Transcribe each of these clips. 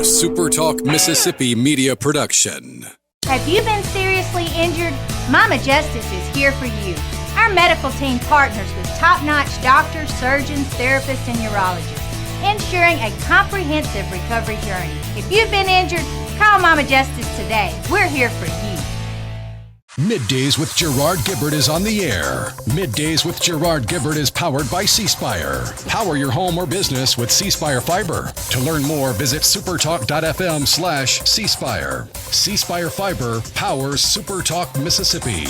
SuperTalk Mississippi media production. Have you been seriously injured? Mama Justice is here for you. Our medical team partners with top-notch doctors, surgeons, therapists, and urologists, ensuring a comprehensive recovery journey. If you've been injured, call Mama Justice today. We're here for you. MidDays with Gerard Gibert is on the air. MidDays with Gerard Gibert is powered by C-Spire. Power your home or business with C-Spire Fiber. To learn more, visit supertalk.fm/C-Spire. C-Spire Fiber powers SuperTalk Mississippi.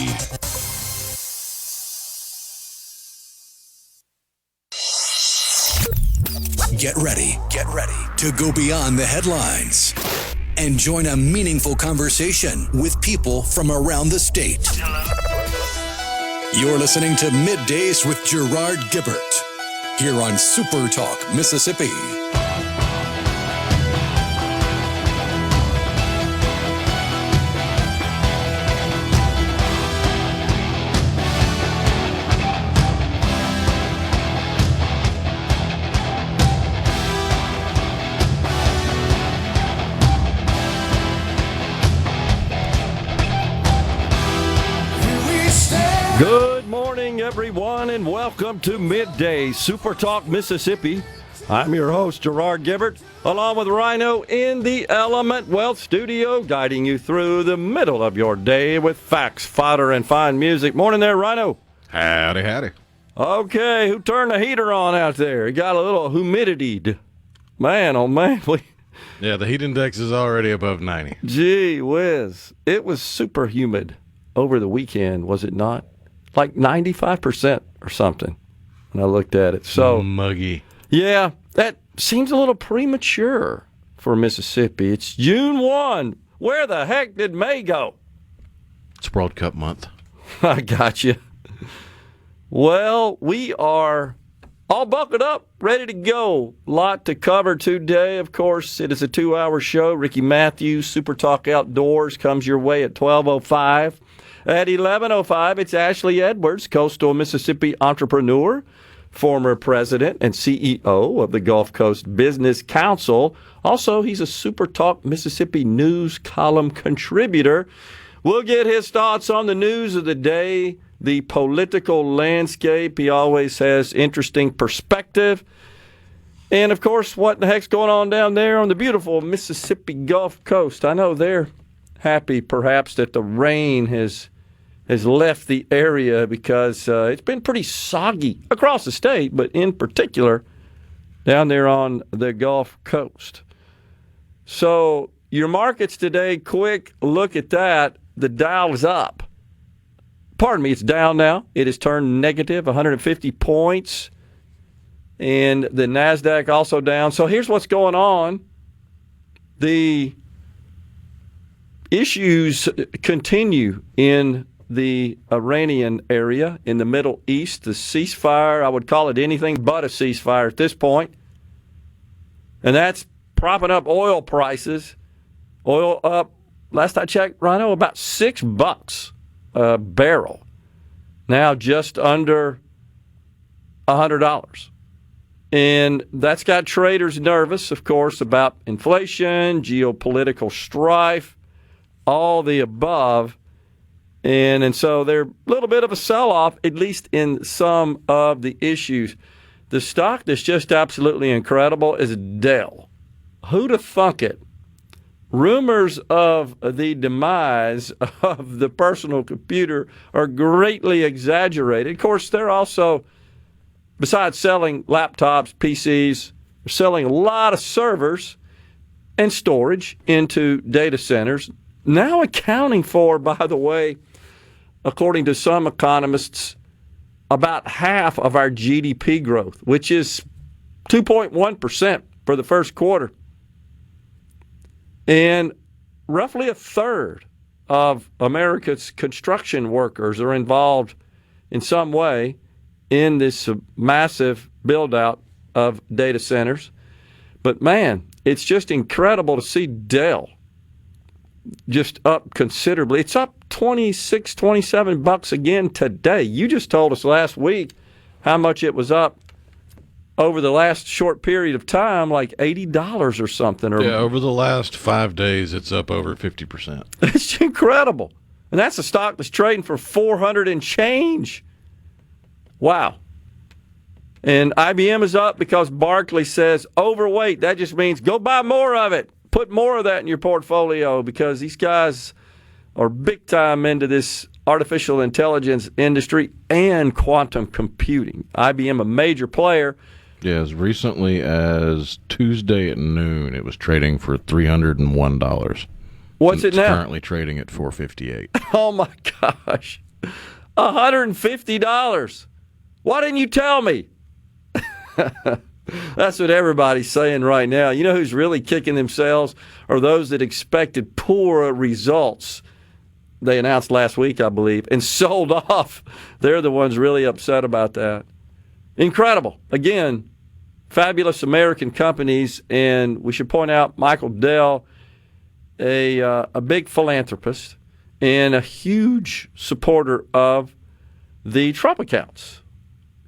Get ready to go beyond the headlines and join a meaningful conversation with people from around the state. You're listening to MidDays with Gerard Gibert here on SuperTalk Mississippi. Good morning, everyone, and welcome to MidDays SuperTalk Mississippi. I'm your host, Gerard Gibert, along with Rhino in the Element Wealth Studio, guiding you through the middle of your day with facts, fodder, and fine music. Morning there, Rhino. Howdy, howdy. Okay, who turned the heater on out there? It got a little humidity. Man, oh man. Yeah, the heat index is already above 90. Gee whiz. It was super humid over the weekend, was it not? Like 95% or something when I looked at it. So muggy. Yeah, that seems a little premature for Mississippi. It's June 1. Where the heck did May go? It's World Cup month. I got you. Well, we are all buckled up, ready to go. Lot to cover today. Of course, it is a 2-hour show. Ricky Matthews, Super Talk Outdoors, comes your way at 12:05. At 11:05, it's Ashley Edwards, coastal Mississippi entrepreneur, former president and CEO of the Gulf Coast Business Council. Also, he's a Super Talk Mississippi news column contributor. We'll get his thoughts on the news of the day, the political landscape. He always has interesting perspective. And, of course, what the heck's going on down there on the beautiful Mississippi Gulf Coast? I know they're happy, perhaps, that the rain has left the area because it's been pretty soggy across the state, but in particular down there on the Gulf Coast. So your markets today, quick look at that. The Dow is up. Pardon me, it's down now. It has turned negative 150 points. And the NASDAQ also down. So here's what's going on. The issues continue in the Iranian area in the Middle East. The ceasefire, I would call it anything but a ceasefire at this point. And that's propping up oil prices. Oil up, last I checked, Rhino, about $6 a barrel. Now just under $100. And that's got traders nervous, of course, about inflation, geopolitical strife, all the above. And so there's a little bit of a sell-off, at least in some of the issues. The stock that's just absolutely incredible is Dell. Who'd have thunk it? Rumors of the demise of the personal computer are greatly exaggerated. Of course, they're also, besides selling laptops, PCs, they're selling a lot of servers and storage into data centers, now accounting for, by the way, according to some economists, about half of our GDP growth, which is 2.1% for the first quarter. And roughly a third of America's construction workers are involved in some way in this massive build-out of data centers. But, man, it's just incredible to see Dell just up considerably. It's up $26, $27 again today. You just told us last week how much it was up over the last short period of time, like $80 or something. Or, Yeah, over the last 5 days, it's up over 50%. It's incredible. And that's a stock that's trading for 400 and change. Wow. And IBM is up because Barclays says overweight. That just means go buy more of it. Put more of that in your portfolio because these guys are big time into this artificial intelligence industry and quantum computing. IBM, a major player. Yeah, as recently as Tuesday at noon, it was trading for $301. What's it now? It's currently trading at $458. Oh, my gosh. $150. Why didn't you tell me? That's what everybody's saying right now. You know who's really kicking themselves are those that expected poor results. They announced last week, I believe, and sold off. They're the ones really upset about that. Incredible. Again, fabulous American companies, and we should point out Michael Dell, a big philanthropist and a huge supporter of the Trump accounts.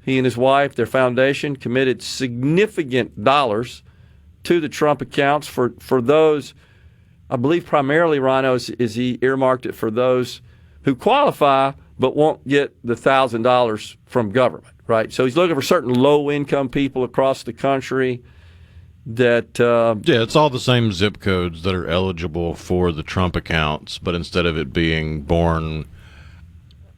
He and his wife, their foundation, committed significant dollars to the Trump accounts for those, I believe primarily, Rhino, is he earmarked it for those who qualify but won't get the $1,000 from government, right? So he's looking for certain low-income people across the country that... yeah, it's all the same zip codes that are eligible for the Trump accounts, but instead of it being born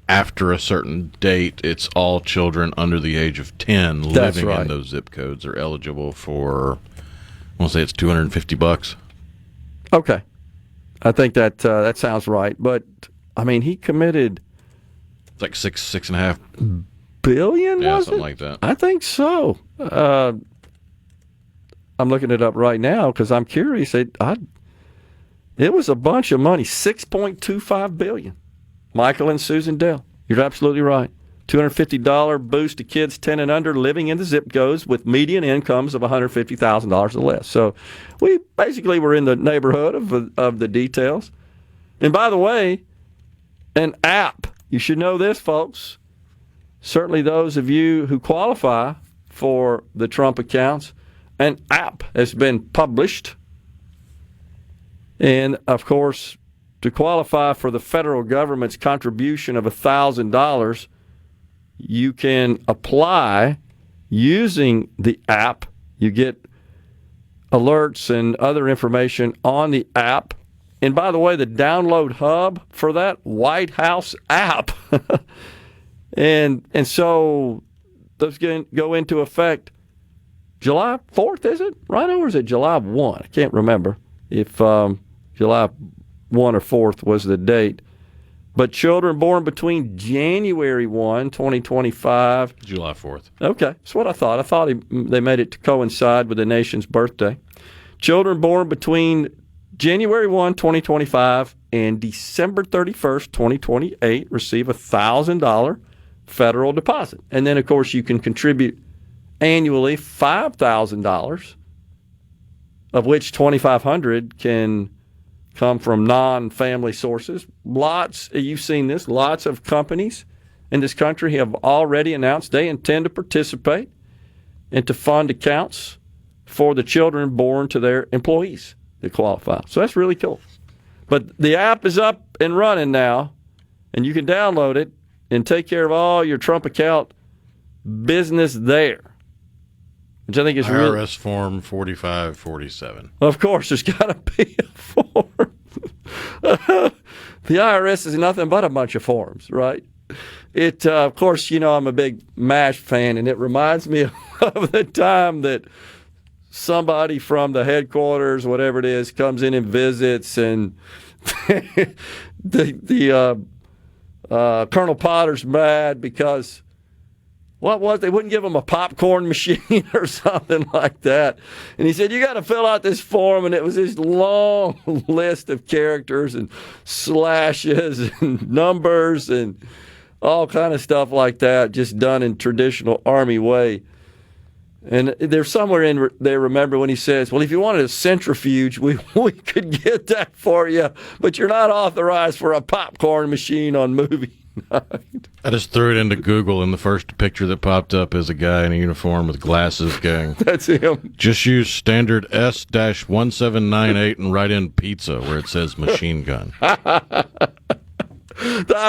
after a certain date, it's all children under the age of 10 living in those zip codes are eligible for, I want to say it's $250. Okay. I think that sounds right. But, I mean, he committed... It's like six and a half billion, yeah, was something it? like that. I think so. I'm looking it up right now because I'm curious. It was a bunch of money, $6.25 billion. Michael and Susan Dell. You're absolutely right. $250 boost to kids 10 and under living in the zip codes with median incomes of $150,000 or less. So we basically were in the neighborhood of the details. And by the way, an app. You should know this, folks. Certainly those of you who qualify for the Trump accounts, an app has been published. And, of course, to qualify for the federal government's contribution of $1,000, you can apply using the app. You get alerts and other information on the app. And by the way, the download hub for that White House app. and so those go into effect July 4th, is it? Right, or is it July 1? I can't remember if July 1 or 4th was the date. But children born between January 1, 2025. July 4th. Okay, that's what I thought. I thought they made it to coincide with the nation's birthday. Children born between January 1, 2025 and December 31st, 2028 receive a $1,000 federal deposit. And then, of course, you can contribute annually $5,000, of which $2,500 can come from non-family sources. You've seen this, lots of companies in this country have already announced they intend to participate and to fund accounts for the children born to their employees that qualify. So that's really cool. But the app is up and running now, and you can download it and take care of all your Trump account business there, which I think is IRS really... Form 4547. Of course, there's got to be a form. The IRS is nothing but a bunch of forms, right? It, of course, you know I'm a big MASH fan, and it reminds me of the time that somebody from the headquarters, whatever it is, comes in and visits, and Colonel Potter's mad because they wouldn't give him a popcorn machine or something like that. And he said, you got to fill out this form. And it was this long list of characters and slashes and numbers and all kind of stuff like that, just done in traditional Army way. And there's somewhere in there, remember when he says, well, if you wanted a centrifuge, we could get that for you, but you're not authorized for a popcorn machine on movie I just threw it into Google, and the first picture that popped up is a guy in a uniform with glasses going, That's him. just use standard S-1798 and write in pizza where it says machine gun. I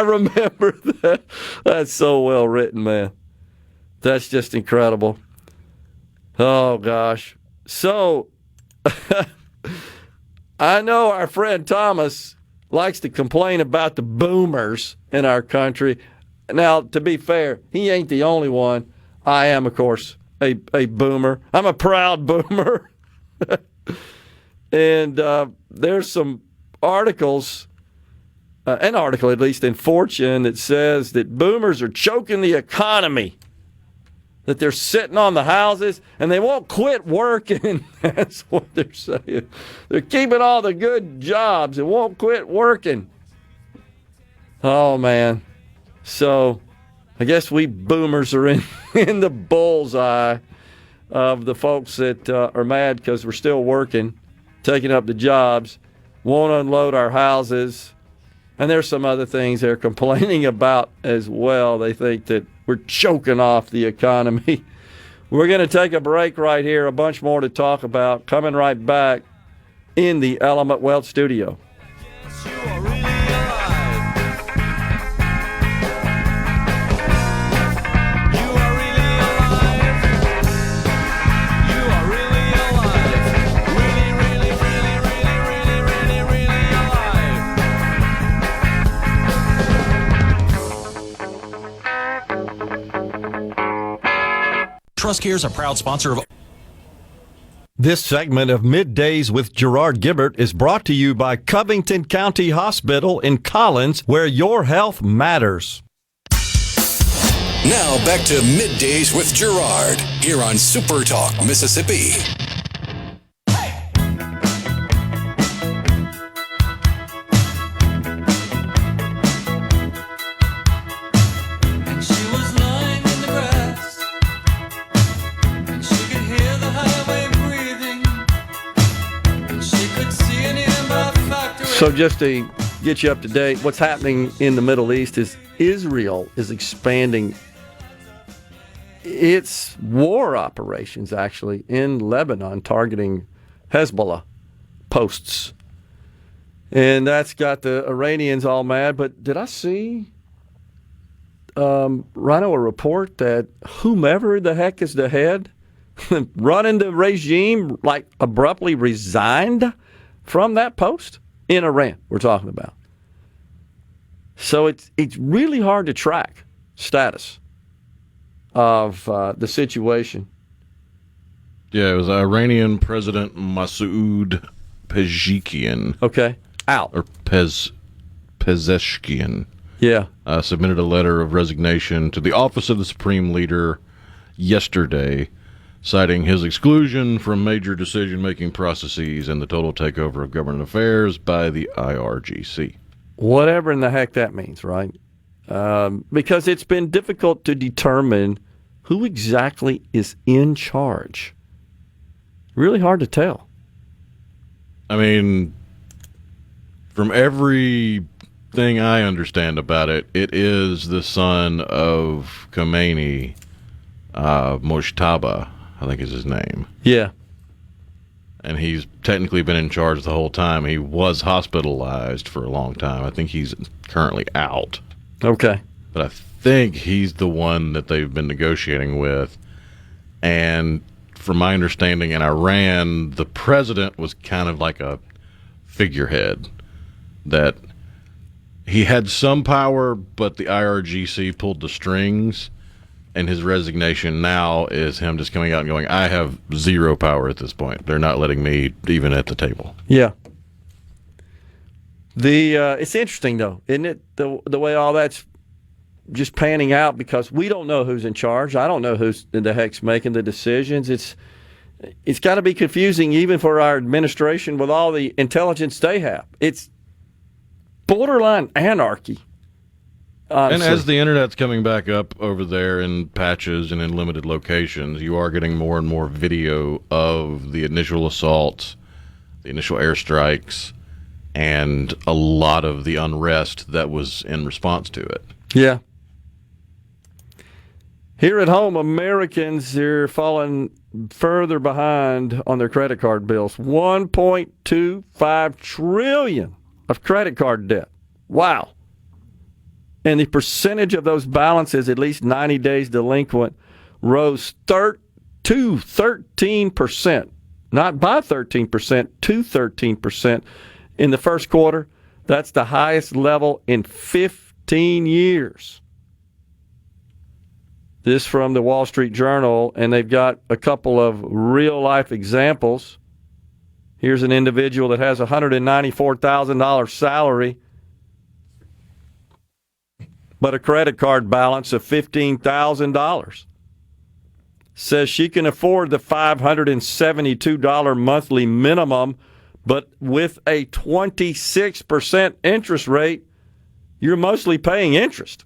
remember that. That's so well written, man. That's just incredible. Oh, gosh. So, I know our friend Thomas likes to complain about the boomers in our country. Now, to be fair, he ain't the only one. I am, of course, a boomer. I'm a proud boomer. And there's some articles, an article at least in Fortune, that says that boomers are choking the economy, that they're sitting on the houses and they won't quit working. That's what they're saying. They're keeping all the good jobs and won't quit working. Oh, man. So I guess we boomers are in the bullseye of the folks that are mad because we're still working, taking up the jobs, won't unload our houses. And there's some other things they're complaining about as well. They think that we're choking off the economy. We're going to take a break right here. A bunch more to talk about. Coming right back in the Element Wealth studio. TrustCare is a proud sponsor of... This segment of Middays with Gerard Gibert is brought to you by Covington County Hospital in Collins, where your health matters. Now back to Middays with Gerard here on SuperTalk Mississippi. So just to get you up to date, what's happening in the Middle East is Israel is expanding its war operations, actually, in Lebanon, targeting Hezbollah posts. And that's got the Iranians all mad. But did I see, Rhino, a report that whomever the heck is the head running the regime, like, abruptly resigned from that post? In Iran, we're talking about. So it's really hard to track status of the situation. Yeah, it was Iranian President Masoud Pezeshkian. Okay, out. Or Pezeshkian. Yeah. Submitted a letter of resignation to the office of the Supreme Leader yesterday, citing his exclusion from major decision-making processes and the total takeover of government affairs by the IRGC. Whatever in the heck that means, right? Because it's been difficult to determine who exactly is in charge. Really hard to tell. I mean, from everything I understand about it, it is the son of Khomeini, Mojtaba, I think is his name. Yeah. And he's technically been in charge the whole time. He was hospitalized for a long time. I think he's currently out. Okay. But I think he's the one that they've been negotiating with. And from my understanding, in Iran, the president was kind of like a figurehead. That he had some power, but the IRGC pulled the strings. And his resignation now is him just coming out and going, I have zero power at this point. They're not letting me even at the table. Yeah. It's interesting, though, isn't it, the way all that's just panning out, because we don't know who's in charge. I don't know who's in the heck's making the decisions. It's got to be confusing even for our administration with all the intelligence they have. It's borderline anarchy. Honestly. And as the internet's coming back up over there in patches and in limited locations, you are getting more and more video of the initial assaults, the initial airstrikes, and a lot of the unrest that was in response to it. Yeah. Here at home, Americans are falling further behind on their credit card bills. $1.25 trillion of credit card debt. Wow. And the percentage of those balances at least 90 days delinquent rose to 13%. Not by 13%, to 13% in the first quarter. That's the highest level in 15 years. This from the Wall Street Journal, and they've got a couple of real-life examples. Here's an individual that has a $194,000 salary, but a credit card balance of $15,000. Says she can afford the $572 monthly minimum, but with a 26% interest rate, you're mostly paying interest.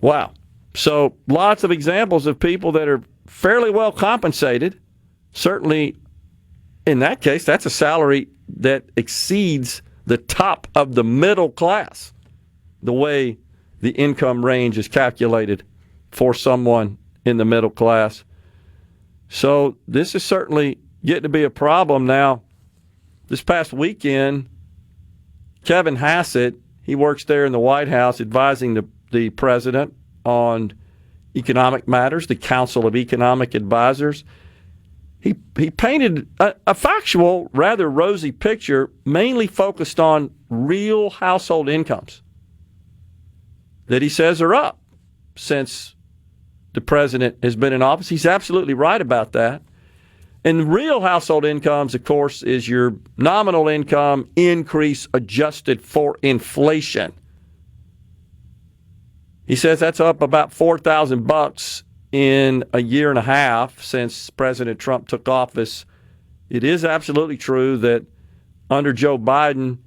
Wow. So lots of examples of people that are fairly well compensated. Certainly, in that case, that's a salary that exceeds the top of the middle class, the way the income range is calculated for someone in the middle class. So this is certainly getting to be a problem now. This past weekend, Kevin Hassett, he works there in the White House advising the president on economic matters, the Council of Economic Advisors. He painted a factual, rather rosy picture, mainly focused on real household incomes that he says are up since the president has been in office. He's absolutely right about that. And real household incomes, of course, is your nominal income increase adjusted for inflation. He says that's up about $4,000 in a year and a half since President Trump took office. It is absolutely true that under Joe Biden,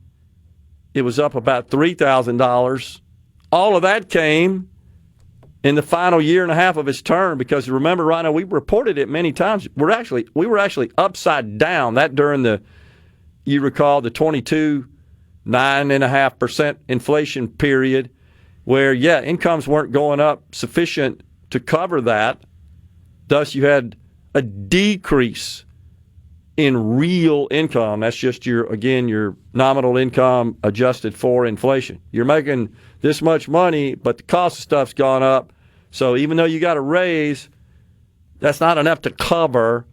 it was up about $3,000. All of that came in the final year and a half of his term, because remember, Rhino, we reported it many times. We were actually upside down. That during you recall, the 9.5% inflation period, where, incomes weren't going up sufficient to cover that. Thus, you had a decrease in real income. That's just your nominal income adjusted for inflation. You're making this much money, but the cost of stuff's gone up. So even though you got a raise, that's not enough to cover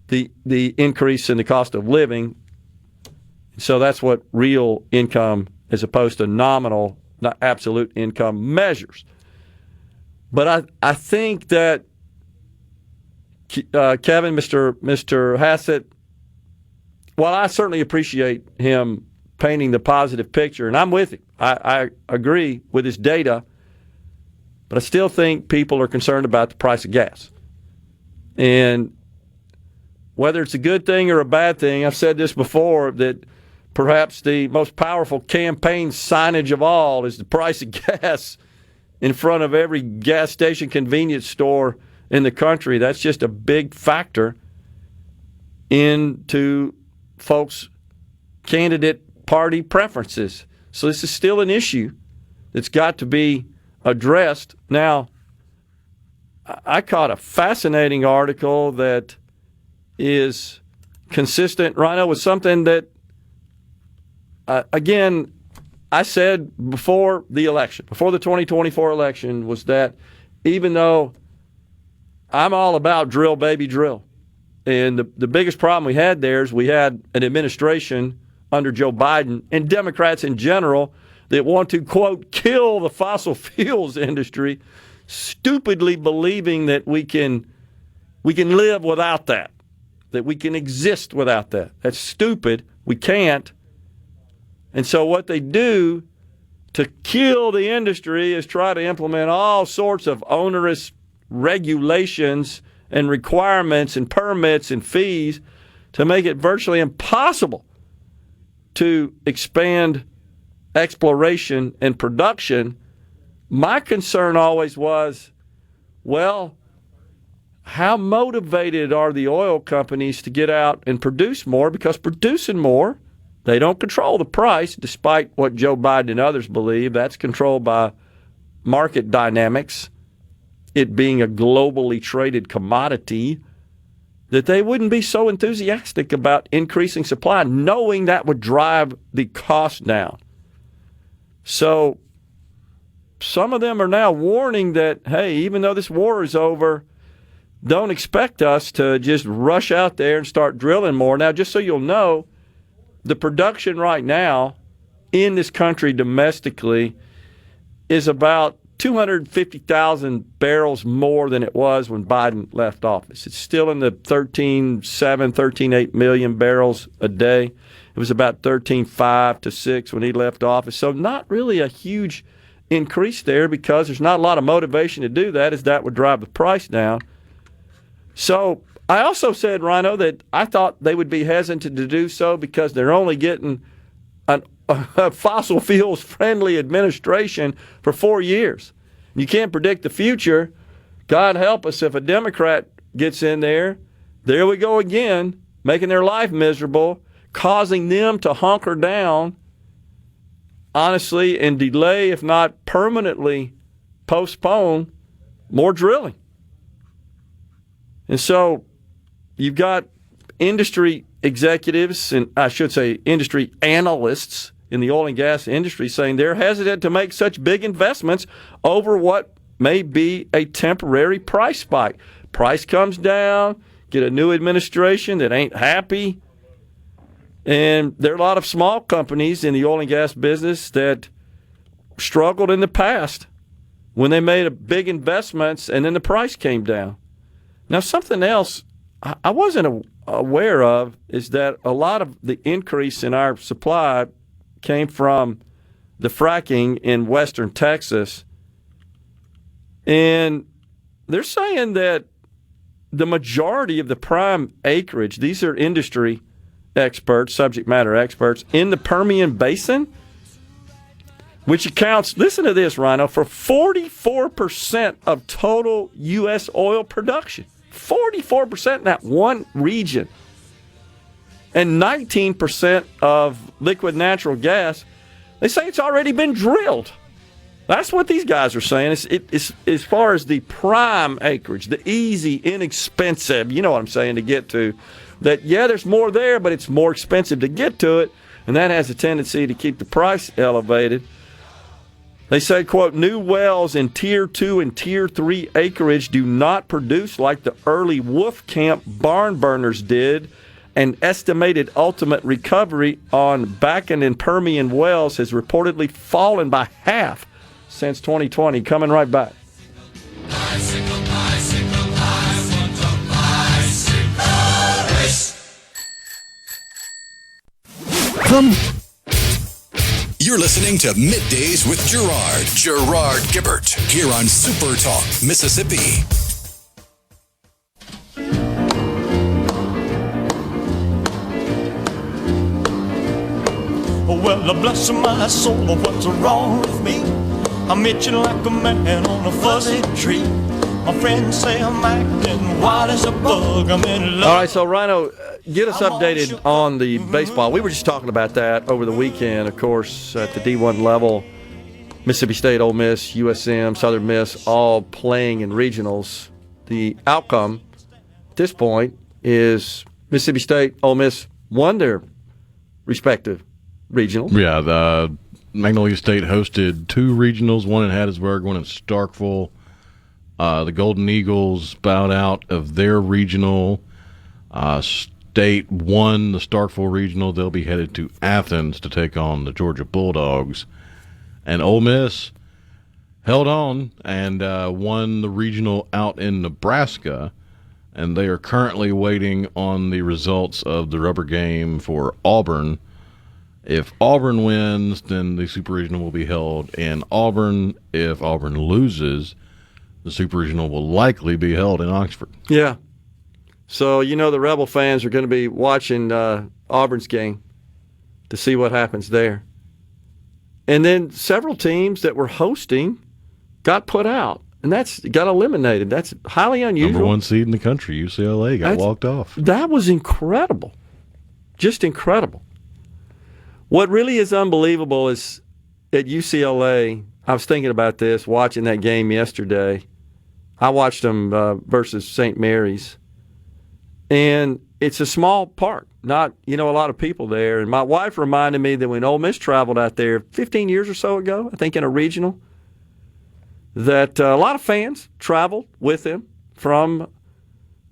the increase in the cost of living. So that's what real income, as opposed to nominal, not absolute income, measures. But I think that Kevin, Mr. Hassett, while I certainly appreciate him painting the positive picture, and I'm with him, I agree with his data, but I still think people are concerned about the price of gas. And whether it's a good thing or a bad thing, I've said this before, that perhaps the most powerful campaign signage of all is the price of gas in front of every gas station, convenience store in the country. That's just a big factor into folks' candidate party preferences. So this is still an issue that's got to be addressed. Now, I caught a fascinating article that is consistent, Rhino, with something that, again, I said before the election, before the 2024 election, was that even though I'm all about drill, baby, drill, and the biggest problem we had there is we had an administration under Joe Biden and Democrats in general that want to, quote, kill the fossil fuels industry, stupidly believing that we can live without that we can exist without that. That's stupid. We can't. And so what they do to kill the industry is try to implement all sorts of onerous regulations and requirements and permits and fees to make it virtually impossible to expand exploration and production. My concern always was, well, how motivated are the oil companies to get out and produce more? Because producing more They don't control the price, despite what Joe Biden and others believe. That's controlled by market dynamics, it being a globally traded commodity, that they wouldn't be so enthusiastic about increasing supply, knowing that would drive the cost down. So some of them are now warning that, hey, even though this war is over, don't expect us to just rush out there and start drilling more. Now, just so you'll know, the production right now in this country domestically is about 250,000 barrels more than it was when Biden left office. It's still in the 13.7, 13.8 million barrels a day. It was about 13.5 to 6 when he left office. So not really a huge increase there because there's not a lot of motivation to do that, as that would drive the price down. So I also said, Rhino, that I thought they would be hesitant to do so because they're only getting a fossil fuels friendly administration for 4 years. You can't predict the future. God help us if a Democrat gets in there. There we go again, making their life miserable, causing them to hunker down, honestly, and delay, if not permanently postpone, more drilling. And so you've got industry executives, and I should say industry analysts in the oil and gas industry, saying they're hesitant to make such big investments over what may be a temporary price spike. Price comes down, get a new administration that ain't happy. And there are a lot of small companies in the oil and gas business that struggled in the past when they made big investments and then the price came down. Now, something else I wasn't aware of is that a lot of the increase in our supply came from the fracking in western Texas. And they're saying that the majority of the prime acreage, these are industry experts, subject matter experts, in the Permian Basin, which accounts, listen to this, Rhino, for 44% of total U.S. oil production. 44% in that one region. And 19% of liquid natural gas. They say it's already been drilled. That's what these guys are saying. It's as far as the prime acreage, the easy, inexpensive, you know what I'm saying, to get to, that, yeah, there's more there, but it's more expensive to get to it, and that has a tendency to keep the price elevated. They say, quote, new wells in Tier 2 and Tier 3 acreage do not produce like the early Wolfcamp barn burners did, and estimated ultimate recovery on Bakken and Permian wells has reportedly fallen by half since 2020. Coming right back. Bicycle, bicycle, I want a bicycle race. You're listening to Middays with Gerard Gibert, here on SuperTalk, Mississippi. Well, bless my soul, what's wrong with me? I'm itching like a man on a fuzzy tree. My friends say I'm acting wild as a bug. I'm in love. All right, so Rhino, get us updated on the baseball. We were just talking about that over the weekend, of course, at the D1 level. Mississippi State, Ole Miss, USM, Southern Miss, all playing in regionals. The outcome at this point is Mississippi State, Ole Miss won their respective regionals. Yeah, the Magnolia State hosted two regionals, one in Hattiesburg, one in Starkville. The Golden Eagles bowed out of their regional. State won the Starkville regional. They'll be headed to Athens to take on the Georgia Bulldogs. And Ole Miss held on and won the regional out in Nebraska. And they are currently waiting on the results of the rubber game for Auburn. If Auburn wins, then the Super Regional will be held in Auburn. If Auburn loses, the Super Regional will likely be held in Oxford. Yeah. So, you know, the Rebel fans are going to be watching Auburn's game to see what happens there. And then several teams that were hosting got put out, and that's got eliminated. That's highly unusual. Number one seed in the country, UCLA, got walked off. That was incredible. Just incredible. What really is unbelievable is at UCLA, I was thinking about this, watching that game yesterday. I watched them versus St. Mary's. And it's a small park, not, a lot of people there. And my wife reminded me that when Ole Miss traveled out there 15 years or so ago, I think in a regional, that a lot of fans traveled with him from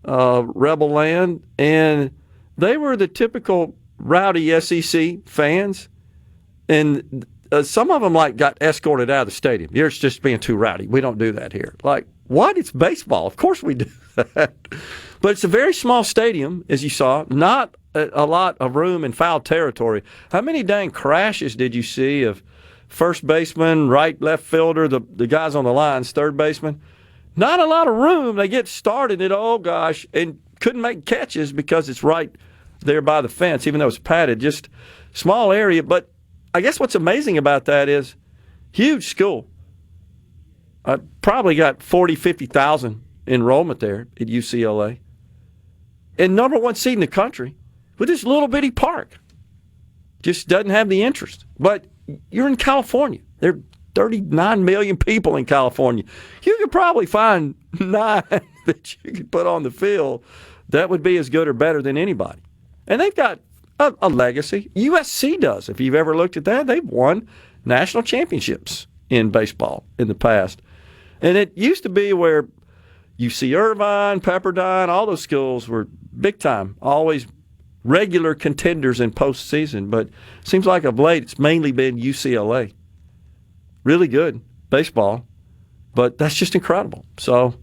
Rebel Land, and they were the typical rowdy SEC fans. And some of them got escorted out of the stadium. You're just being too rowdy. We don't do that here. Like, what? It's baseball. Of course we do that. But it's a very small stadium, as you saw, not a lot of room in foul territory. How many dang crashes did you see of first baseman, right, left fielder, the guys on the lines, third baseman? Not a lot of room. They get started at, oh gosh, and couldn't make catches because it's right there by the fence, even though it's padded. Just small area. But I guess what's amazing about that is huge school. Probably got 40, 50,000 enrollment there at UCLA. And number one seed in the country with this little bitty park. Just doesn't have the interest. But you're in California. There are 39 million people in California. You could probably find 9 that you could put on the field that would be as good or better than anybody. And they've got a legacy. USC does. If you've ever looked at that, they've won national championships in baseball in the past. And it used to be where UC Irvine, Pepperdine, all those schools were big time, always regular contenders in postseason. But it seems like of late it's mainly been UCLA. Really good baseball, but that's just incredible. So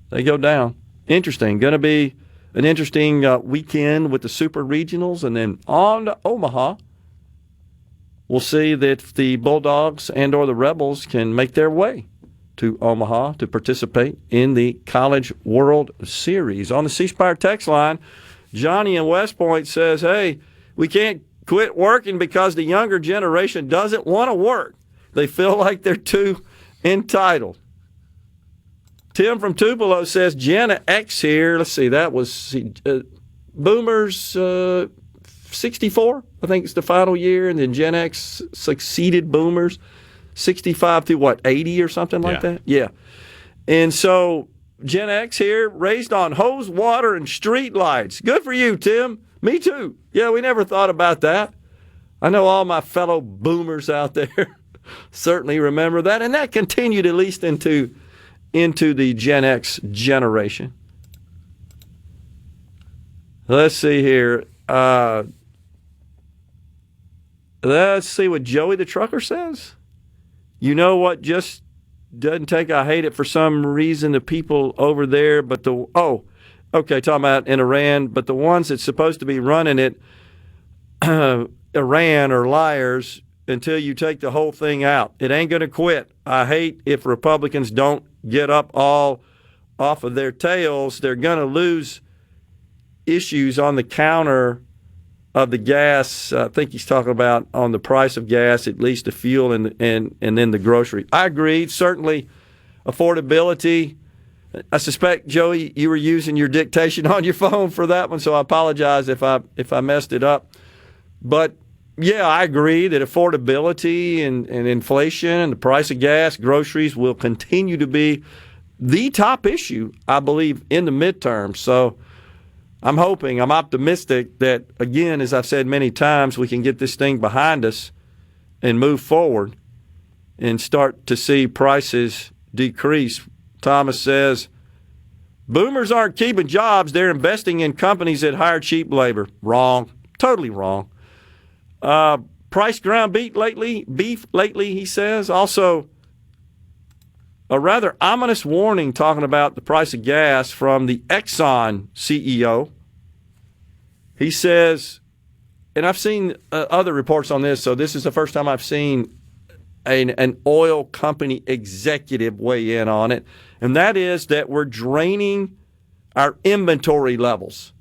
they go down. Interesting. Going to be an interesting weekend with the Super Regionals, and then on to Omaha. We'll see that the Bulldogs and or the Rebels can make their way to Omaha to participate in the College World Series. On the C Spire text line, Johnny in West Point says, hey, we can't quit working because the younger generation doesn't want to work. They feel like they're too entitled. Tim from Tupelo says, Gen X here. Let's see, that was Boomers 64, I think it's the final year, and then Gen X succeeded Boomers 65 through 80 or something like that? Yeah. And so Gen X here, raised on hose water and street lights. Good for you, Tim. Me too. Yeah, we never thought about that. I know all my fellow boomers out there certainly remember that, and that continued at least into the Gen X generation. Let's see here. Let's see what Joey the Trucker says. You know what just doesn't take? I hate it for some reason. The people over there, but talking about in Iran, but the ones that's supposed to be running it, Iran, are liars until you take the whole thing out. It ain't going to quit. I hate if Republicans don't get up all off of their tails. They're going to lose issues on the counter of the gas. I think he's talking about on the price of gas, at least the fuel and then the grocery. I agree. Certainly affordability. I suspect, Joey, you were using your dictation on your phone for that one, so I apologize if I messed it up. But, yeah, I agree that affordability and inflation and the price of gas, groceries will continue to be the top issue, I believe, in the midterm. So I'm optimistic that, again, as I've said many times, we can get this thing behind us and move forward and start to see prices decrease. Thomas says, boomers aren't keeping jobs. They're investing in companies that hire cheap labor. Wrong. Totally wrong. Price ground beef lately, he says. Also, a rather ominous warning talking about the price of gas from the Exxon CEO. He says, and I've seen other reports on this, so this is the first time I've seen an oil company executive weigh in on it, and that is that we're draining our inventory levels,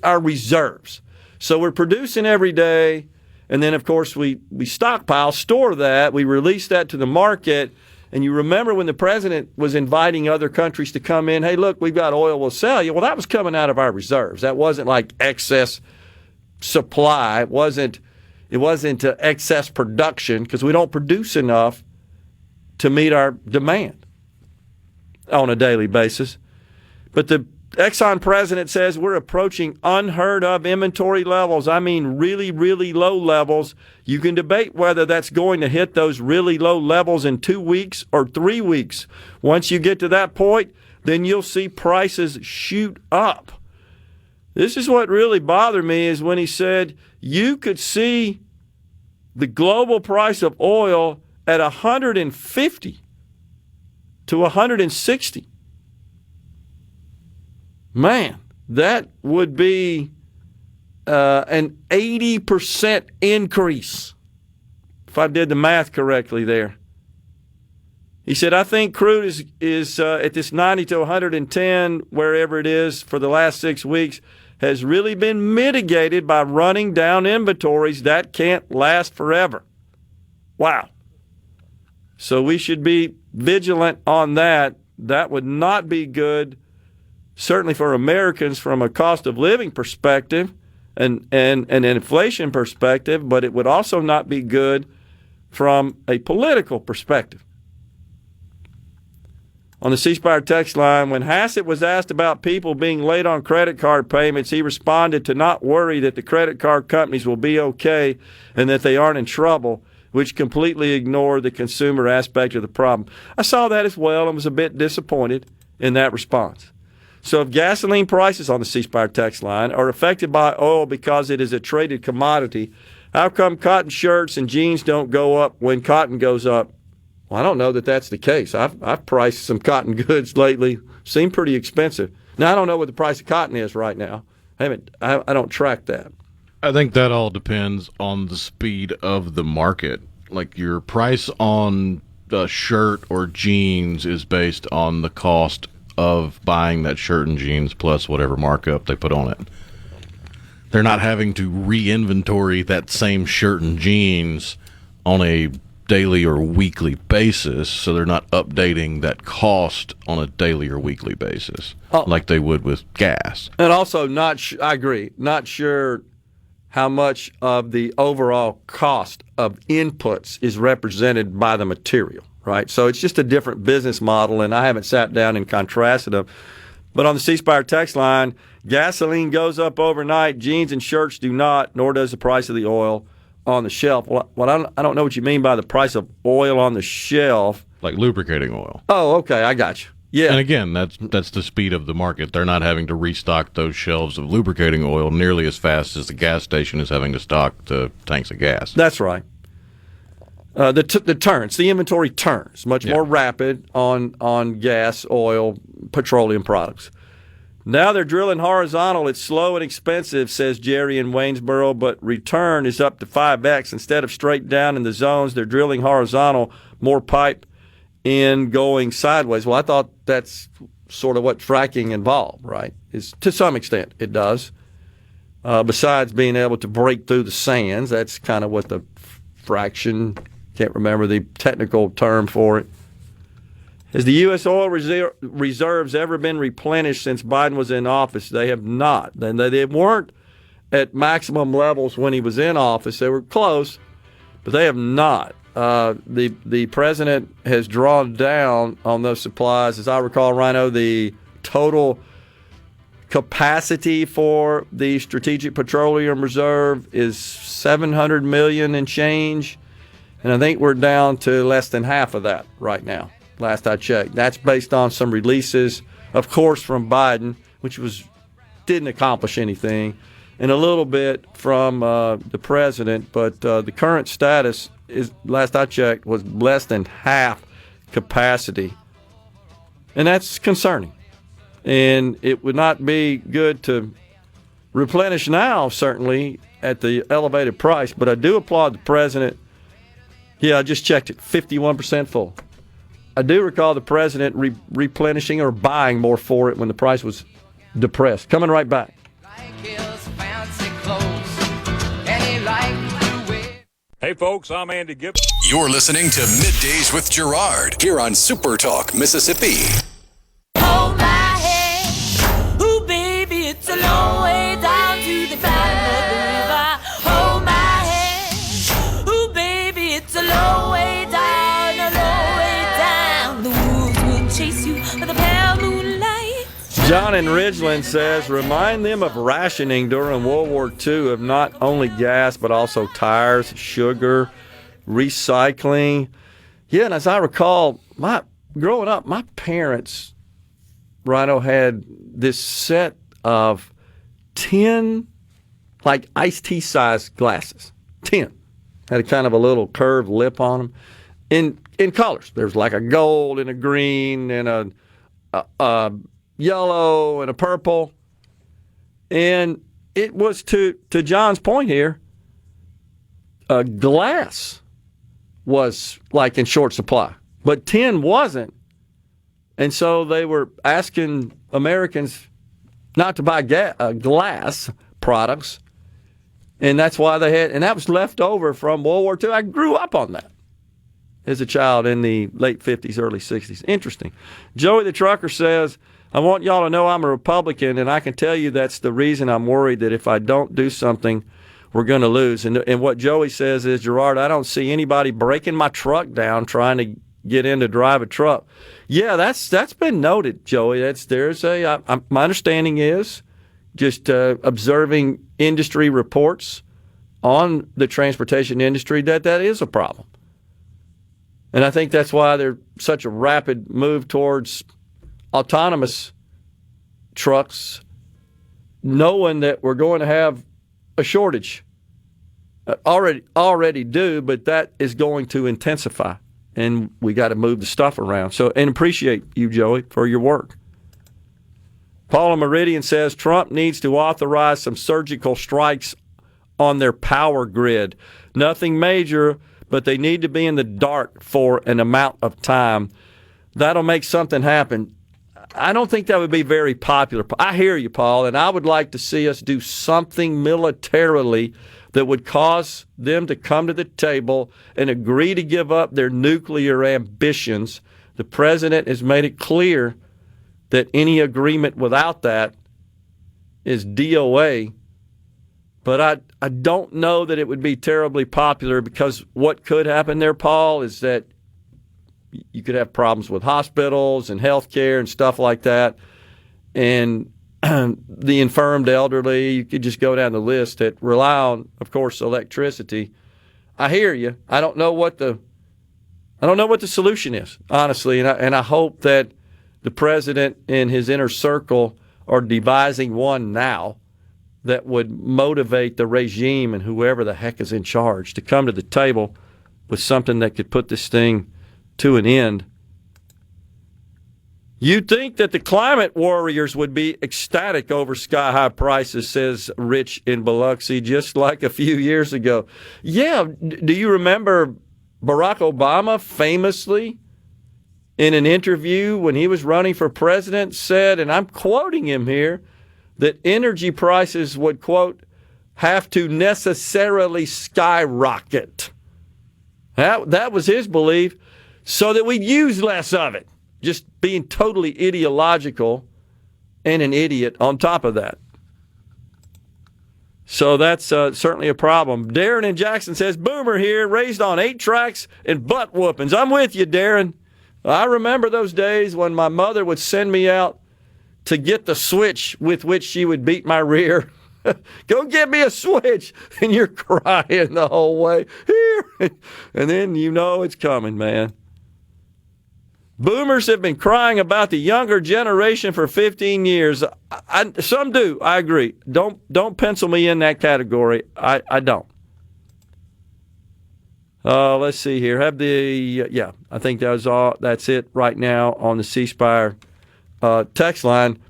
our reserves. So we're producing every day, and then, of course, we stockpile, store that, we release that to the market. And you remember when the president was inviting other countries to come in, hey, look, we've got oil, we'll sell you. Well, that was coming out of our reserves. That wasn't like excess supply. It wasn't It wasn't excess production because we don't produce enough to meet our demand on a daily basis. But the Exxon president says we're approaching unheard of inventory levels. I mean, really, really low levels. You can debate whether that's going to hit those really low levels in 2 weeks or 3 weeks. Once you get to that point, then you'll see prices shoot up. This is what really bothered me is when he said you could see the global price of oil at 150 to 160. Man, that would be an 80% increase, if I did the math correctly there. He said, I think crude is at this 90 to 110, wherever it is, for the last 6 weeks, has really been mitigated by running down inventories. That can't last forever. Wow. So we should be vigilant on that. That would not be good, certainly for Americans from a cost of living perspective and an inflation perspective, but it would also not be good from a political perspective. On the C Spire text line, when Hassett was asked about people being late on credit card payments, he responded to not worry that the credit card companies will be okay and that they aren't in trouble, which completely ignored the consumer aspect of the problem. I saw that as well and was a bit disappointed in that response. So if gasoline prices on the C Spire text line are affected by oil because it is a traded commodity, how come cotton shirts and jeans don't go up when cotton goes up? Well, I don't know that that's the case. I've priced some cotton goods lately. Seem pretty expensive. Now, I don't know what the price of cotton is right now. I don't track that. I think that all depends on the speed of the market. Like your price on a shirt or jeans is based on the cost of buying that shirt and jeans plus whatever markup they put on it. They're not having to re-inventory that same shirt and jeans on a daily or weekly basis, so they're not updating that cost on a daily or weekly basis like they would with gas. And also, I agree, not sure how much of the overall cost of inputs is represented by the material, right? So it's just a different business model, and I haven't sat down and contrasted them. But on the C Spire text line, gasoline goes up overnight, jeans and shirts do not, nor does the price of the oil on the shelf. Well, I don't know what you mean by the price of oil on the shelf. Like lubricating oil. Oh, okay, I got you. Yeah. And again, that's the speed of the market. They're not having to restock those shelves of lubricating oil nearly as fast as the gas station is having to stock the tanks of gas. That's right. The turns, the inventory turns much more rapid on gas, oil, petroleum products. Now they're drilling horizontal. It's slow and expensive, says Jerry in Waynesboro, but return is up to 5x. Instead of straight down in the zones, they're drilling horizontal, more pipe in going sideways. Well, I thought that's sort of what fracking involved, right? To some extent, it does. Besides being able to break through the sands, that's kind of what the fraction, can't remember the technical term for it. Has the U.S. oil reserves ever been replenished since Biden was in office? They have not. They weren't at maximum levels when he was in office. They were close, but they have not. The president has drawn down on those supplies. As I recall, Rhino, the total capacity for the Strategic Petroleum Reserve is $700 million and change, and I think we're down to less than half of that right now. Last I checked. That's based on some releases, of course, from Biden, which didn't accomplish anything, and a little bit from the president. But the current status is, last I checked, was less than half capacity. And that's concerning. And it would not be good to replenish now, certainly, at the elevated price. But I do applaud the president. Yeah, I just checked it, 51% full. I do recall the president replenishing or buying more for it when the price was depressed. Coming right back. Hey, folks, I'm Andy Gibert. You're listening to Middays with Gerard here on SuperTalk, Mississippi. Hold my hand. Ooh, baby, it's a long way down to the bottom of the river. Hold my hand. John in Ridgeland says, remind them of rationing during World War II of not only gas, but also tires, sugar, recycling. Yeah, and as I recall, growing up, my parents, Rhino, had this set of 10, like iced tea size glasses. 10. Had a kind of a little curved lip on them. In colors. There's like a gold and a green and a yellow and a purple. And it was, to John's point here, glass was like in short supply, but tin wasn't. And so they were asking Americans not to buy glass products. And that's why they had, and that was left over from World War II. I grew up on that as a child in the late 50s, early 60s. Interesting. Joey the trucker says, I want y'all to know I'm a Republican, and I can tell you that's the reason I'm worried that if I don't do something, we're going to lose. And what Joey says is, Gerard, I don't see anybody breaking my truck down trying to get in to drive a truck. Yeah, that's been noted, Joey. My understanding is, just observing industry reports on the transportation industry, that is a problem. And I think that's why there's such a rapid move towards autonomous trucks, knowing that we're going to have a shortage. Already do, but that is going to intensify. And we got to move the stuff around. So, and appreciate you, Joey, for your work. Paula Meridian says Trump needs to authorize some surgical strikes on their power grid. Nothing major, but they need to be in the dark for an amount of time. That'll make something happen. I don't think that would be very popular. I hear you, Paul, and I would like to see us do something militarily that would cause them to come to the table and agree to give up their nuclear ambitions. The president has made it clear that any agreement without that is DOA. But I don't know that it would be terribly popular, because what could happen there, Paul, is that you could have problems with hospitals and health care and stuff like that. And the infirmed elderly, you could just go down the list that rely on, of course, electricity. I hear you. I don't know what the solution is, honestly. And I hope that the president and his inner circle are devising one now that would motivate the regime and whoever the heck is in charge to come to the table with something that could put this thing to an end. You'd think that the climate warriors would be ecstatic over sky-high prices, says Rich in Biloxi, just like a few years ago. Yeah, do you remember Barack Obama famously in an interview when he was running for president said, and I'm quoting him here, that energy prices would, quote, have to necessarily skyrocket. That was his belief, so that we'd use less of it. Just being totally ideological and an idiot on top of that. So that's certainly a problem. Darren in Jackson says, Boomer here, raised on 8 tracks and butt whoopings. I'm with you, Darren. I remember those days when my mother would send me out to get the switch with which she would beat my rear. Go get me a switch. And you're crying the whole way. Here. And then you know it's coming, man. Boomers have been crying about the younger generation for 15 years. Some do. I agree. Don't pencil me in that category. I don't. Let's see here. I think that was all. That's it right now on the C Spire text line.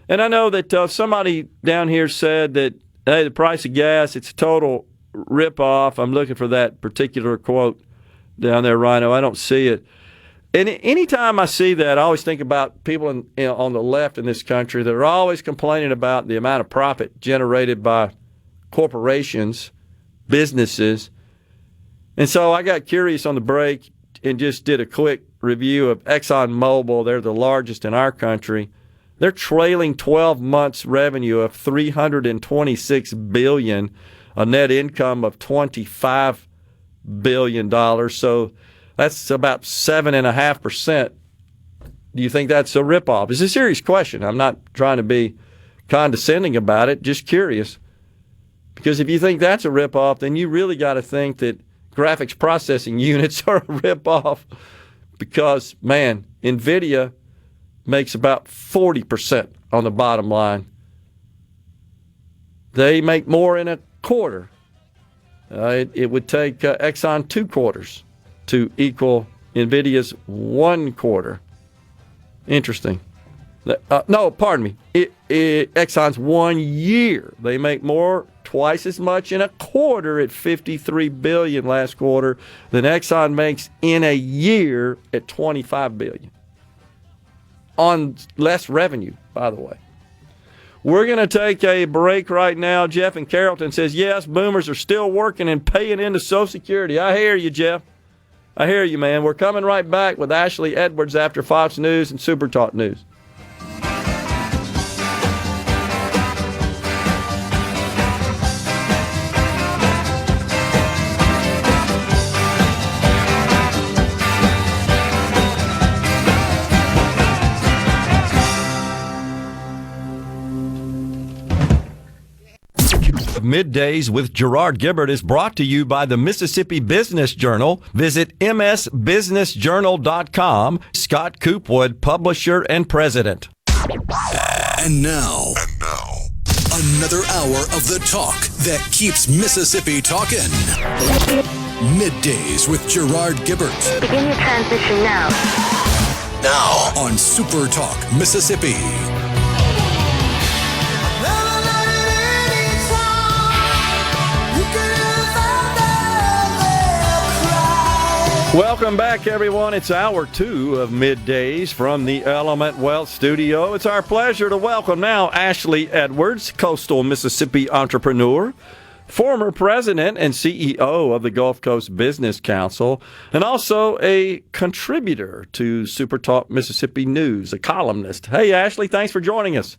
And I know that somebody down here said that, hey, the price of gas, it's a total ripoff. I'm looking for that particular quote down there, Rhino. I don't see it. And anytime I see that, I always think about people on the left in this country that are always complaining about the amount of profit generated by corporations, businesses. And so I got curious on the break and just did a quick review of ExxonMobil. They're the largest in our country. They're trailing 12 months revenue of $326 billion, a net income of $25 billion. So that's about 7.5% Do you think that's a ripoff? It's a serious question. I'm not trying to be condescending about it, just curious. Because if you think that's a ripoff, then you really got to think that graphics processing units are a ripoff. Because, man, NVIDIA makes about 40% on the bottom line. They make more in a quarter. It would take Exxon 2 quarters to equal NVIDIA's 1 quarter. Interesting. No, pardon me. Exxon's 1 year. They make twice as much in a quarter at $53 billion last quarter than Exxon makes in a year at $25 billion. On less revenue, by the way. We're going to take a break right now. Jeff in Carrollton says, yes, boomers are still working and paying into Social Security. I hear you, Jeff. I hear you, man. We're coming right back with Ashley Edwards after Fox News and SuperTalk News. Middays with Gerard Gibert is brought to you by the Mississippi Business Journal. Visit msbusinessjournal.com. Scott Coopwood, publisher and president. And now, another hour of the talk that keeps Mississippi talking. Middays with Gerard Gibert. Begin your transition now. Now on SuperTalk Mississippi. Welcome back, everyone. It's hour 2 of Middays from the Element Wealth Studio. It's our pleasure to welcome now Ashley Edwards, coastal Mississippi entrepreneur, former president and CEO of the Gulf Coast Business Council, and also a contributor to SuperTalk Mississippi News, a columnist. Hey, Ashley, thanks for joining us.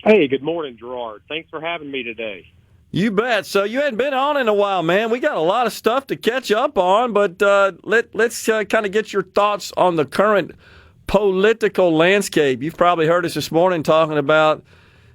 Hey, good morning, Gerard. Thanks for having me today. You bet. So you hadn't been on in a while, man. We got a lot of stuff to catch up on, but let's kind of get your thoughts on the current political landscape. You've probably heard us this morning talking about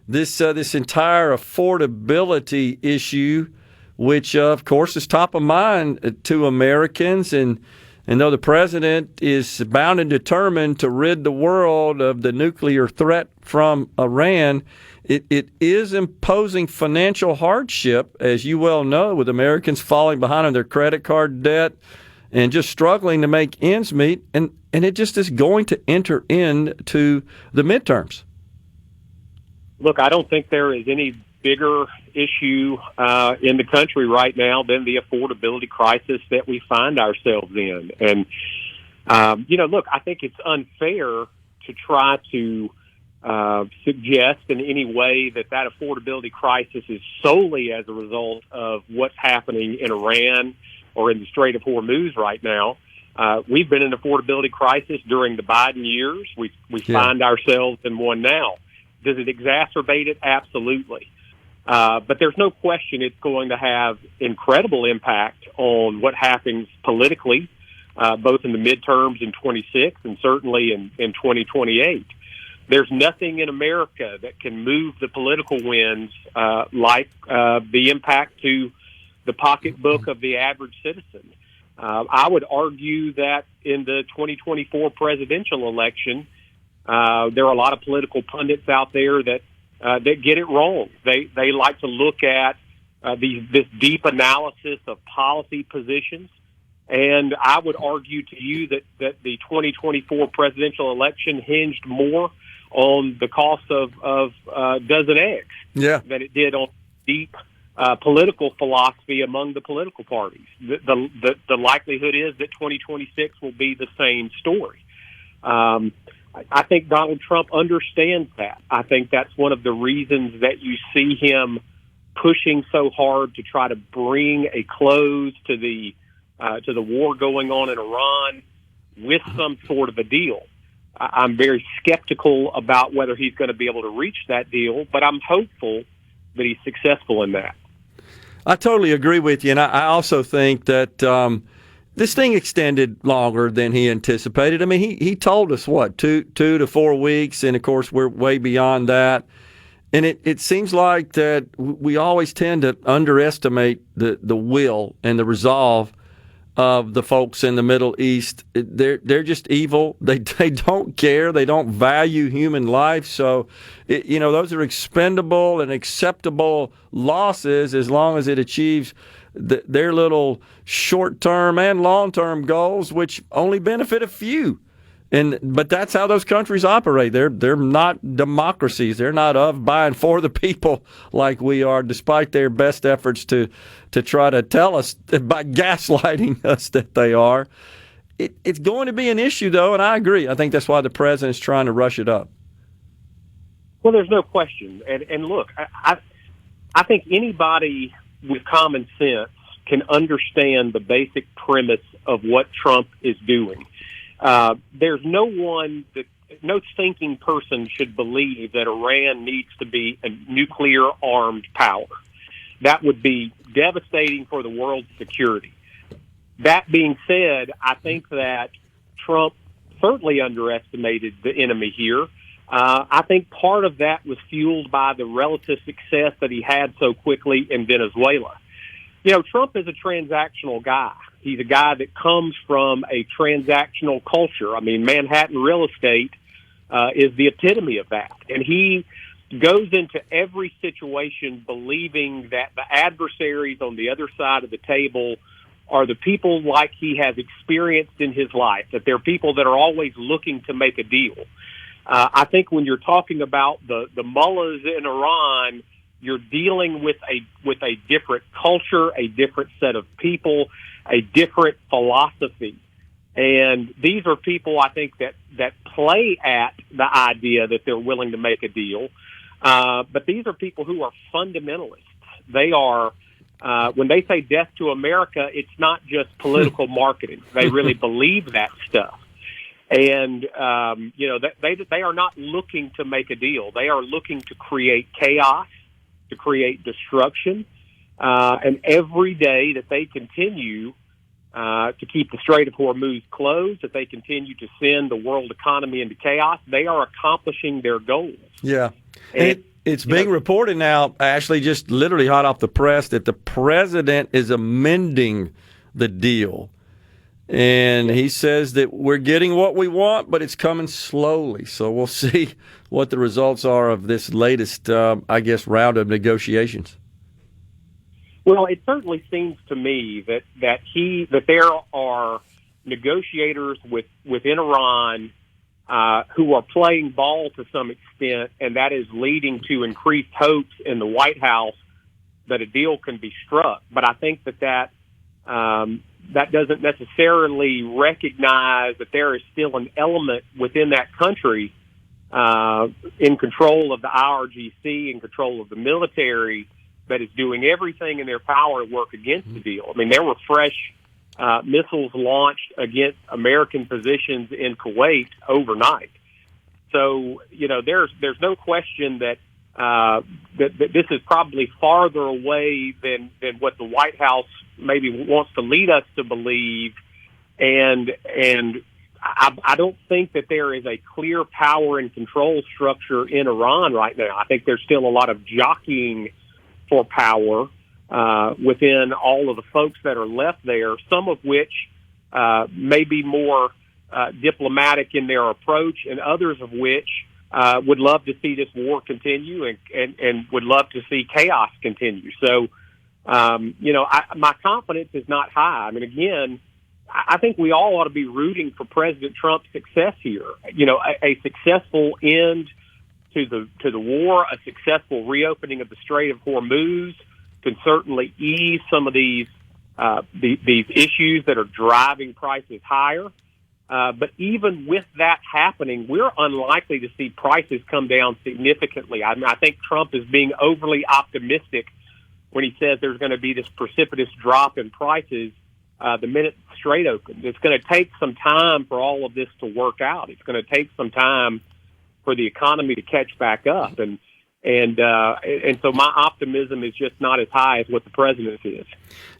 this entire affordability issue, which, of course, is top of mind to Americans. And though the president is bound and determined to rid the world of the nuclear threat from Iran, it is imposing financial hardship, as you well know, with Americans falling behind on their credit card debt and just struggling to make ends meet. And it just is going to enter into the midterms. Look, I don't think there is any bigger issue in the country right now than the affordability crisis that we find ourselves in. And, look, I think it's unfair to try to suggest in any way that affordability crisis is solely as a result of what's happening in Iran or in the Strait of Hormuz right now. We've been in an affordability crisis during the Biden years. We find ourselves in one now. Does it exacerbate it? Absolutely. But there's no question it's going to have incredible impact on what happens politically, both in the midterms in 26 and certainly in 2028. There's nothing in America that can move the political winds like the impact to the pocketbook of the average citizen. I would argue that in the 2024 presidential election, there are a lot of political pundits out there that get it wrong. They like to look at this deep analysis of policy positions. And I would argue to you that the 2024 presidential election hinged more on the cost of a dozen eggs than it did on deep political philosophy among the political parties. The likelihood is that 2026 will be the same story. I think Donald Trump understands that. I think that's one of the reasons that you see him pushing so hard to try to bring a close to the war going on in Iran with some sort of a deal. I'm very skeptical about whether he's going to be able to reach that deal, but I'm hopeful that he's successful in that. I totally agree with you, and I also think that this thing extended longer than he anticipated. I mean, he told us, what, 2 to 4 weeks, and, of course, we're way beyond that. And it seems like that we always tend to underestimate the will and the resolve of the folks in the Middle East. They're just evil. They don't care. They don't value human life. So, those are expendable and acceptable losses as long as it achieves their little short-term and long-term goals, which only benefit a few. But that's how those countries operate. They're not democracies. They're not of, by, and for the people like we are, despite their best efforts to try to tell us by gaslighting us that they are. It's going to be an issue, though, and I agree. I think that's why the president's trying to rush it up. Well, there's no question. And look, I think anybody with common sense can understand the basic premise of what Trump is doing. There's no thinking person should believe that Iran needs to be a nuclear-armed power. That would be devastating for the world's security. That being said, I think that Trump certainly underestimated the enemy here. I think part of that was fueled by the relative success that he had so quickly in Venezuela. Trump is a transactional guy. He's a guy that comes from a transactional culture. I mean, Manhattan real estate is the epitome of that. And he goes into every situation believing that the adversaries on the other side of the table are the people like he has experienced in his life, that they're people that are always looking to make a deal. I think when you're talking about the mullahs in Iran, you're dealing with a different culture, a different set of people, a different philosophy. And these are people, I think, that play at the idea that they're willing to make a deal. But these are people who are fundamentalists. They are, when they say death to America, it's not just political marketing. They really believe that stuff. And, they are not looking to make a deal. They are looking to create chaos, to create destruction. And every day that they continue to keep the Strait of Hormuz closed, that they continue to send the world economy into chaos, they are accomplishing their goals. Yeah. And it's being reported now, Ashley, just literally hot off the press, that the president is amending the deal. And he says that we're getting what we want, but it's coming slowly. So we'll see what the results are of this latest, round of negotiations. Well, it certainly seems to me that there are negotiators within Iran who are playing ball to some extent, and that is leading to increased hopes in the White House that a deal can be struck. But I think that doesn't necessarily recognize that there is still an element within that country in control of the IRGC, in control of the military, that is doing everything in their power to work against the deal. I mean, there were fresh missiles launched against American positions in Kuwait overnight. So, there's no question that this is probably farther away than what the White House maybe wants to lead us to believe. And I don't think that there is a clear power and control structure in Iran right now. I think there's still a lot of jockeying for power within all of the folks that are left there, some of which may be more diplomatic in their approach, and others of which would love to see this war continue and would love to see chaos continue. So, my confidence is not high. I mean, again, I think we all ought to be rooting for President Trump's success here. A successful end to the war, a successful reopening of the Strait of Hormuz can certainly ease some of these issues that are driving prices higher. But even with that happening, we're unlikely to see prices come down significantly. I mean, I think Trump is being overly optimistic when he says there's going to be this precipitous drop in prices the minute the Strait opens. It's going to take some time for all of this to work out. It's going to take some time for the economy to catch back up. And, And so my optimism is just not as high as what the president's is.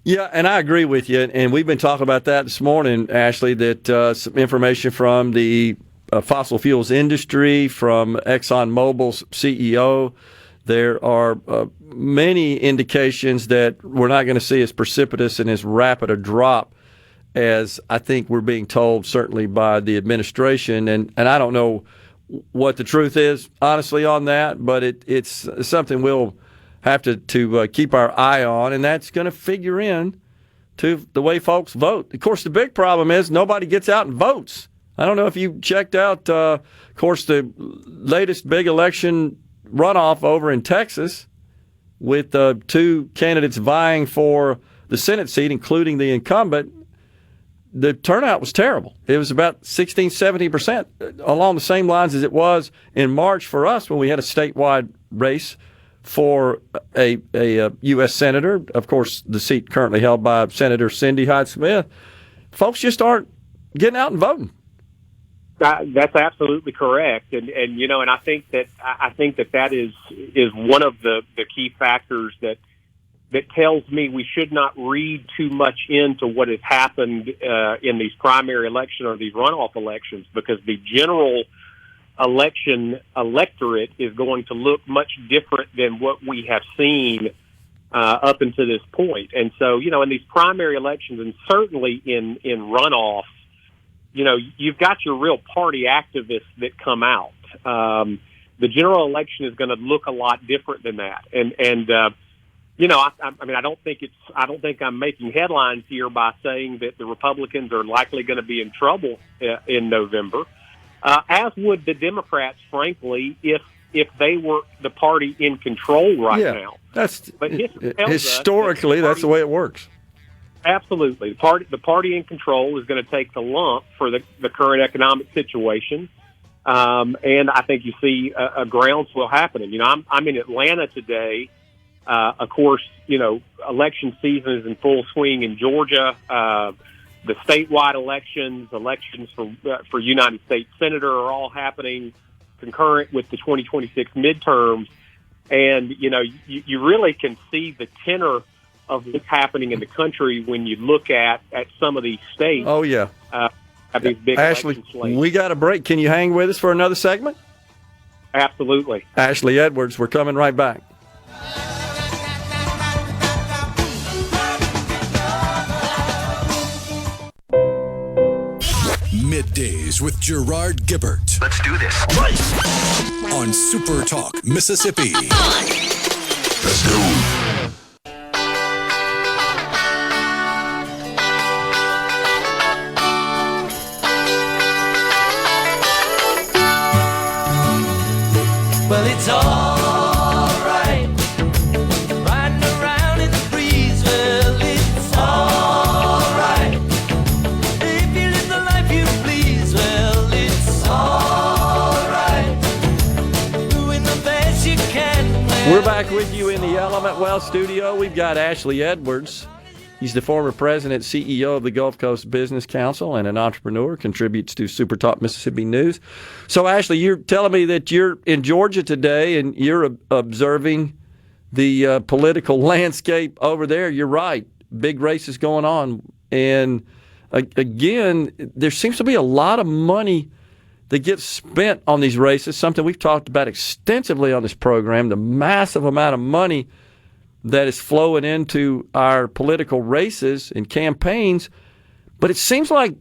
Yeah, and I agree with you. And we've been talking about that this morning, Ashley, that some information from the fossil fuels industry, from ExxonMobil's CEO, there are many indications that we're not going to see as precipitous and as rapid a drop as I think we're being told, certainly by the administration. And I don't know what the truth is, honestly, on that, but it's something we'll have to keep our eye on, and that's going to figure in to the way folks vote. Of course, the big problem is nobody gets out and votes. I don't know if you checked out, of course, the latest big election runoff over in Texas with two candidates vying for the Senate seat, including the incumbent. The turnout was terrible. It was about 16-17%, along the same lines as it was in March for us when we had a statewide race for a U.S. senator. Of course, the seat currently held by Senator Cindy Hyde-Smith. Folks just aren't getting out and voting. That's absolutely correct, and I think that is one of the key factors that tells me we should not read too much into what has happened in these primary elections or these runoff elections, because the general election electorate is going to look much different than what we have seen up until this point. And so, in these primary elections, and certainly in runoffs, you've got your real party activists that come out. The general election is going to look a lot different than that. I don't think I'm making headlines here by saying that the Republicans are likely going to be in trouble in November, as would the Democrats, frankly, if they were the party in control now. But historically, that's the way it works. Absolutely. The party in control is going to take the lump for the current economic situation. And I think you see a groundswell happening. I'm in Atlanta today. Of course, election season is in full swing in Georgia. The statewide elections for United States Senator are all happening concurrent with the 2026 midterms. And, you really can see the tenor of what's happening in the country when you look at some of these states. Oh, yeah. At these big Ashley, we got a break. Can you hang with us for another segment? Absolutely. Ashley Edwards, we're coming right back. Middays with Gerard Gibert. Let's do this. On SuperTalk Mississippi. Let's go. Well, it's all right, riding around in the breeze. Well, it's all right, if you live the life you please. Well, it's all right, doing the best you can. Well, we're back with you in the Element Well studio. We've got Ashley Edwards. He's the former president, CEO of the Gulf Coast Business Council, and an entrepreneur, contributes to SuperTalk Mississippi News. So, Ashley, you're telling me that you're in Georgia today and you're observing the political landscape over there. You're right. Big races going on. And, again, there seems to be a lot of money that gets spent on these races, something we've talked about extensively on this program, the massive amount of money that is flowing into our political races and campaigns. But it seems like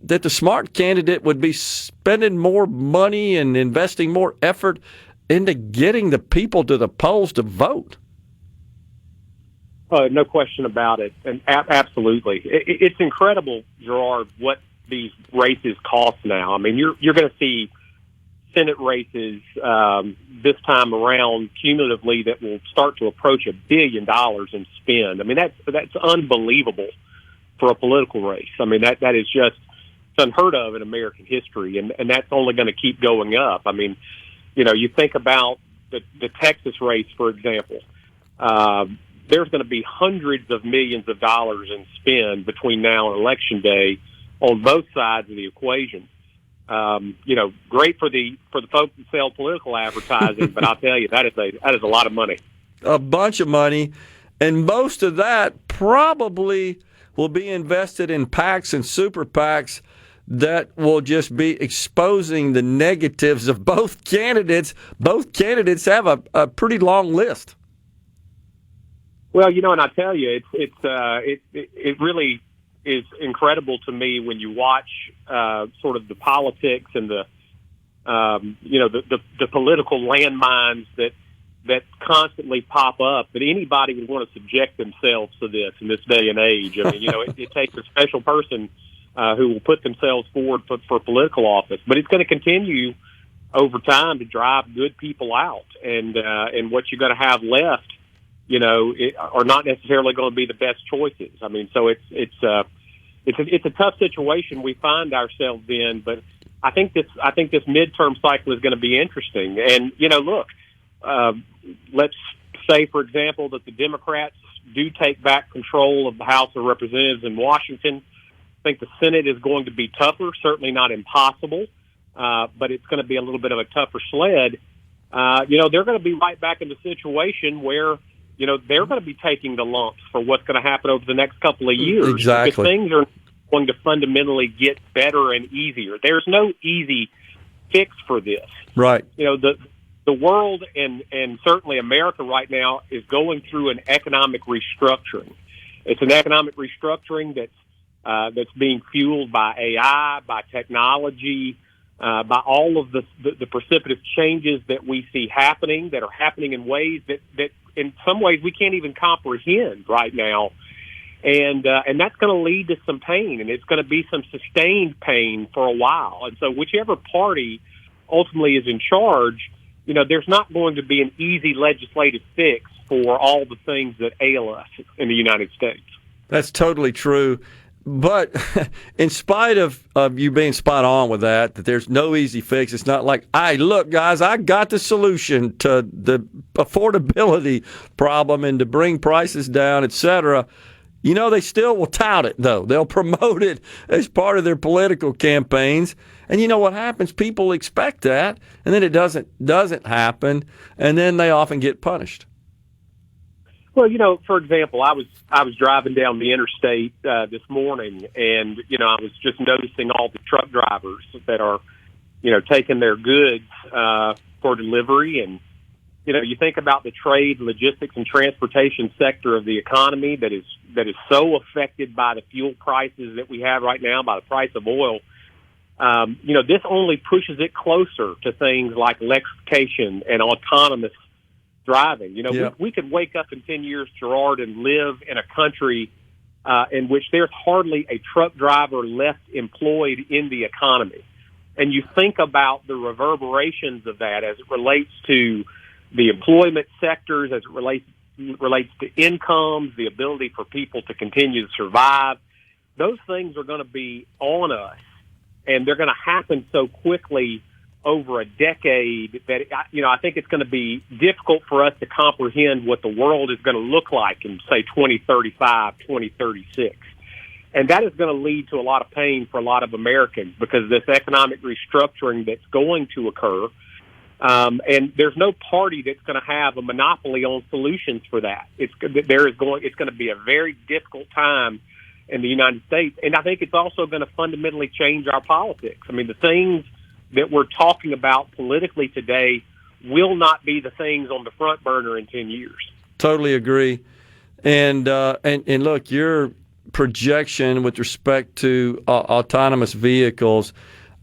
that the smart candidate would be spending more money and investing more effort into getting the people to the polls to vote. No question about it. And absolutely. It's incredible, Gerard, what these races cost now. I mean, you're going to see Senate races this time around cumulatively that will start to approach $1 billion in spend. I mean, that's unbelievable for a political race. I mean, that is just unheard of in American history, and that's only going to keep going up. I mean, you think about the Texas race, for example. There's going to be hundreds of millions of dollars in spend between now and Election Day on both sides of the equation. great for the folks that sell political advertising, but I'll tell you that is a lot of money. A bunch of money, and most of that probably will be invested in PACs and super PACs that will just be exposing the negatives of both candidates. Both candidates have a pretty long list. Well, and I tell you, it really is incredible to me when you watch sort of the politics and the political landmines that constantly pop up, that anybody would want to subject themselves to this in this day and age. I mean, it takes a special person who will put themselves forward for political office, but it's going to continue over time to drive good people out, and what you're going to have left, are not necessarily going to be the best choices. I mean, so it's a tough situation we find ourselves in, but I think this midterm cycle is going to be interesting. And look, let's say, for example, that the Democrats do take back control of the House of Representatives in Washington. I think the Senate is going to be tougher, certainly not impossible, but it's going to be a little bit of a tougher sled. They're going to be right back in the situation where, they're going to be taking the lumps for what's going to happen over the next couple of years. Exactly. Because things are going to fundamentally get better and easier. There's no easy fix for this. Right. The world and certainly America right now is going through an economic restructuring. It's an economic restructuring that's being fueled by AI, by technology, by all of the precipitous changes that we see happening, that are happening in ways that in some ways we can't even comprehend right now. And that's going to lead to some pain, and it's going to be some sustained pain for a while. And so whichever party ultimately is in charge, there's not going to be an easy legislative fix for all the things that ail us in the United States. That's totally true. But in spite of you being spot on with that there's no easy fix, it's not like, hey, look, guys, I got the solution to the affordability problem and to bring prices down, et cetera. They still will tout it, though. They'll promote it as part of their political campaigns. And you know what happens? People expect that, and then it doesn't happen, and then they often get punished. Well, for example, I was driving down the interstate this morning, and I was just noticing all the truck drivers that are, taking their goods for delivery, and you think about the trade, logistics, and transportation sector of the economy that is so affected by the fuel prices that we have right now, by the price of oil. This only pushes it closer to things like electrification and autonomous driving. We could wake up in 10 years, Gerard, and live in a country in which there's hardly a truck driver left employed in the economy. And you think about the reverberations of that as it relates to the employment sectors, as it relates to incomes, the ability for people to continue to survive. Those things are going to be on us, and they're going to happen so quickly over a decade that, I think it's going to be difficult for us to comprehend what the world is going to look like in, say, 2035, 2036. And that is going to lead to a lot of pain for a lot of Americans because this economic restructuring that's going to occur, and there's no party that's going to have a monopoly on solutions for that. It's going to be a very difficult time in the United States, and I think it's also going to fundamentally change our politics. I mean, the things that we're talking about politically today will not be the things on the front burner in 10 years. Totally agree. And look, your projection with respect to autonomous vehicles,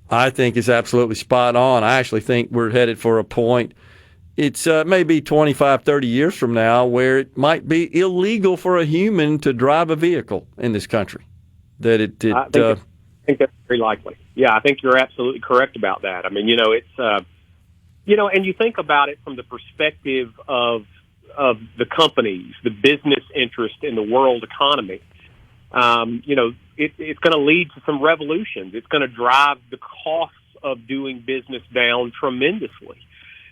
I think, is absolutely spot on. I actually think we're headed for a point. It's maybe 25, 30 years from now where it might be illegal for a human to drive a vehicle in this country. I think that's very likely. Yeah, I think you're absolutely correct about that. I mean, it's, and you think about it from the perspective of the companies, the business interest in the world economy. It's going to lead to some revolutions. It's going to drive the costs of doing business down tremendously.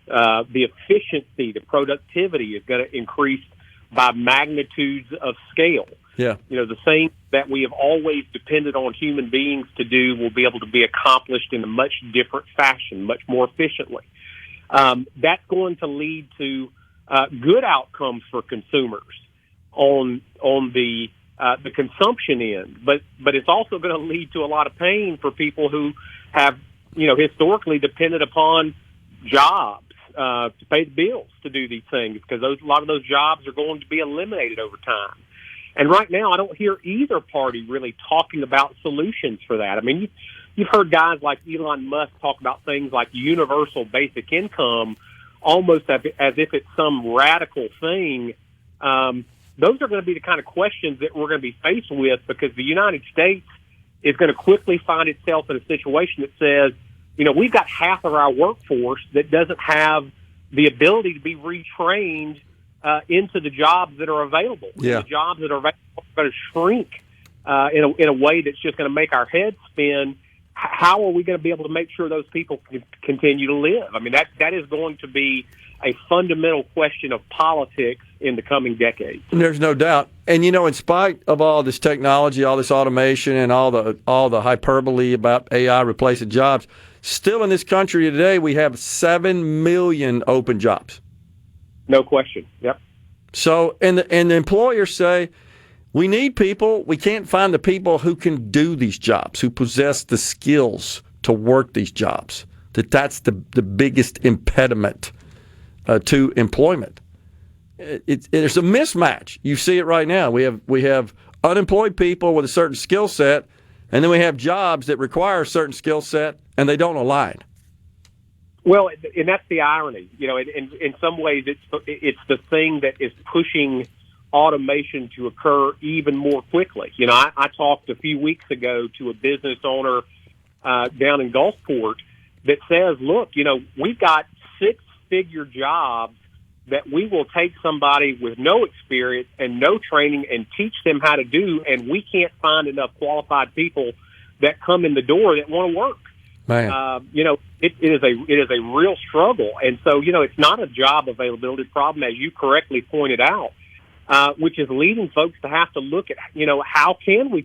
The efficiency, the productivity is going to increase by magnitudes of scale. Yeah. The things that we have always depended on human beings to do will be able to be accomplished in a much different fashion, much more efficiently. That's going to lead to good outcomes for consumers on the consumption end, but it's also going to lead to a lot of pain for people who have historically depended upon jobs to pay the bills to do these things, because a lot of those jobs are going to be eliminated over time. And right now, I don't hear either party really talking about solutions for that. I mean, you've heard guys like Elon Musk talk about things like universal basic income, almost as if it's some radical thing. Those are going to be the kind of questions that we're going to be faced with, because the United States is going to quickly find itself in a situation that says, we've got half of our workforce that doesn't have the ability to be retrained into the jobs that are available. Yeah. The jobs that are available are going to shrink in a way that's just going to make our heads spin. How are we going to be able to make sure those people can continue to live? I mean, that is going to be a fundamental question of politics in the coming decades. There's no doubt. And, in spite of all this technology, all this automation, and all the hyperbole about AI replacing jobs, still in this country today, we have 7 million open jobs. No question. Yep. So, and the employers say, we need people. We can't find the people who can do these jobs, who possess the skills to work these jobs. That's the biggest impediment to employment. There's a mismatch. You see it right now. We have unemployed people with a certain skill set, and then we have jobs that require a certain skill set, and they don't align. Well, and that's the irony. In some ways, it's the thing that is pushing automation to occur even more quickly. I talked a few weeks ago to a business owner down in Gulfport that says, look, we've got 6-figure jobs that we will take somebody with no experience and no training and teach them how to do, and we can't find enough qualified people that come in the door that want to work. Man. It is a real struggle. And so, it's not a job availability problem, as you correctly pointed out, which is leading folks to have to look at, how can we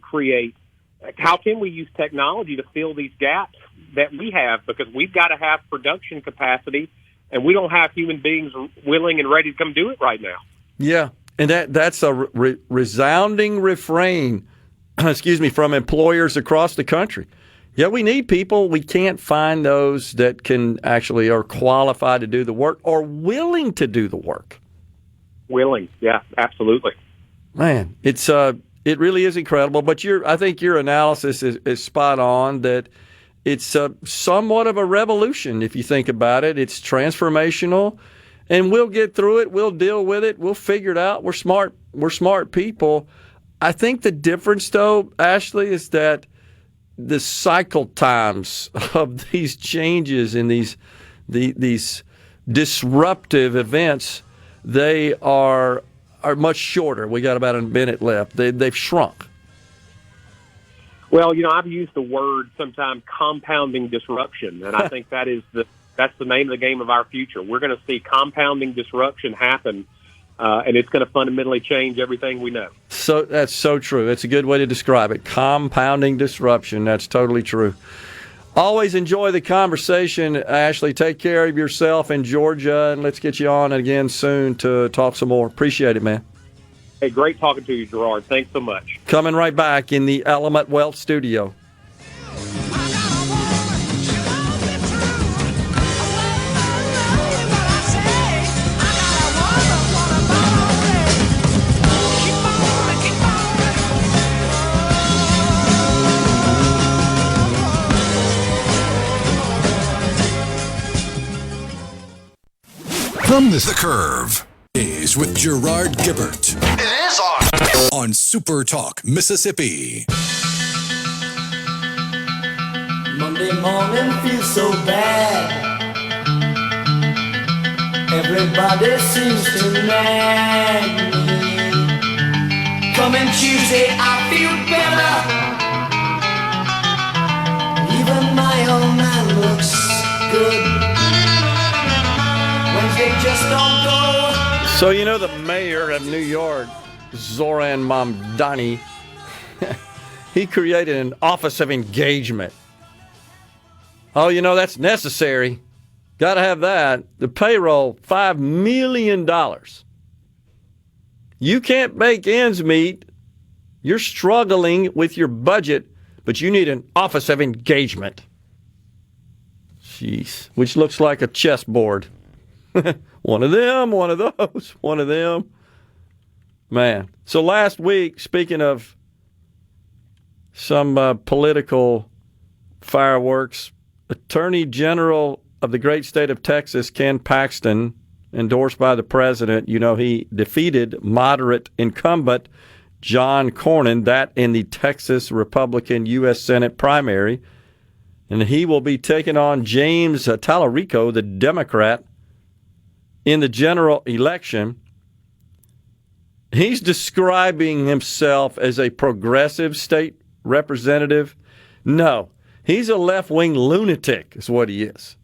use technology to fill these gaps that we have, because we've got to have production capacity, and we don't have human beings willing and ready to come do it right now. Yeah, and that's a resounding refrain, from employers across the country. Yeah, we need people. We can't find those that can actually are qualified to do the work or willing to do the work. Willing, yeah, absolutely. Man, it really is incredible. But I think your analysis is spot on, that it's somewhat of a revolution if you think about it. It's transformational, and we'll get through it. We'll deal with it. We'll figure it out. We're smart. We're smart people. I think the difference, though, Ashley, is that the cycle times of these changes and these disruptive events, they are much shorter. We got about a minute left. They've shrunk. Well, I've used the word sometimes compounding disruption, and I think that's the name of the game of our future. We're going to see compounding disruption happen, and it's going to fundamentally change everything we know. So that's so true. That's a good way to describe it. Compounding disruption. That's totally true. Always enjoy the conversation, Ashley. Take care of yourself in Georgia, and let's get you on again soon to talk some more. Appreciate it, man. Hey, great talking to you, Gerard. Thanks so much. Coming right back in the Element Wealth studio. From the Curve is with Gerard Gibert. It is on SuperTalk Mississippi. Monday morning feels so bad. Everybody seems to nag me. Coming Tuesday, I feel better. Even my old man looks good. Wednesday just don't go. So, the mayor of New York Zoran Mamdani, he created an Office of Engagement. Oh, that's necessary. Got to have that. The payroll, $5 million. You can't make ends meet. You're struggling with your budget, but you need an Office of Engagement. Jeez. Which looks like a chessboard. One of them, one of those, one of them. Man. So last week, speaking of some political fireworks, Attorney General of the great state of Texas, Ken Paxton, endorsed by the president, he defeated moderate incumbent John Cornyn, that in the Texas Republican U.S. Senate primary. And he will be taking on James Tallarico, the Democrat, in the general election. He's describing himself as a progressive state representative. No, he's a left-wing lunatic is what he is.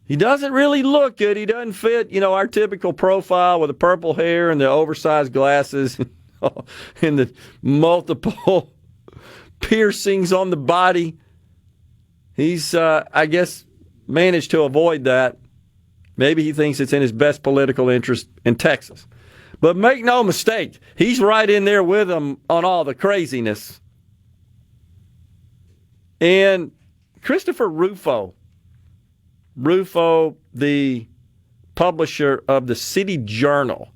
He doesn't really look good. He doesn't fit, our typical profile with the purple hair and the oversized glasses and the multiple piercings on the body. He's, I guess, managed to avoid that. Maybe he thinks it's in his best political interest in Texas. But make no mistake, he's right in there with them on all the craziness. And Christopher Rufo, the publisher of the City Journal,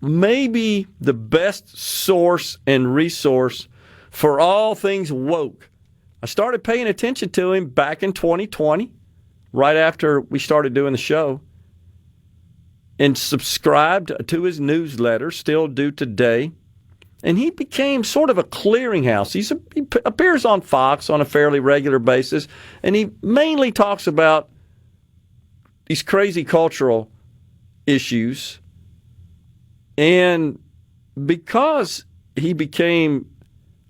maybe the best source and resource for all things woke. I started paying attention to him back in 2020, right after we started doing the show, and subscribed to his newsletter, still do today. And he became sort of a clearinghouse. He appears on Fox on a fairly regular basis, and he mainly talks about these crazy cultural issues. And because he became,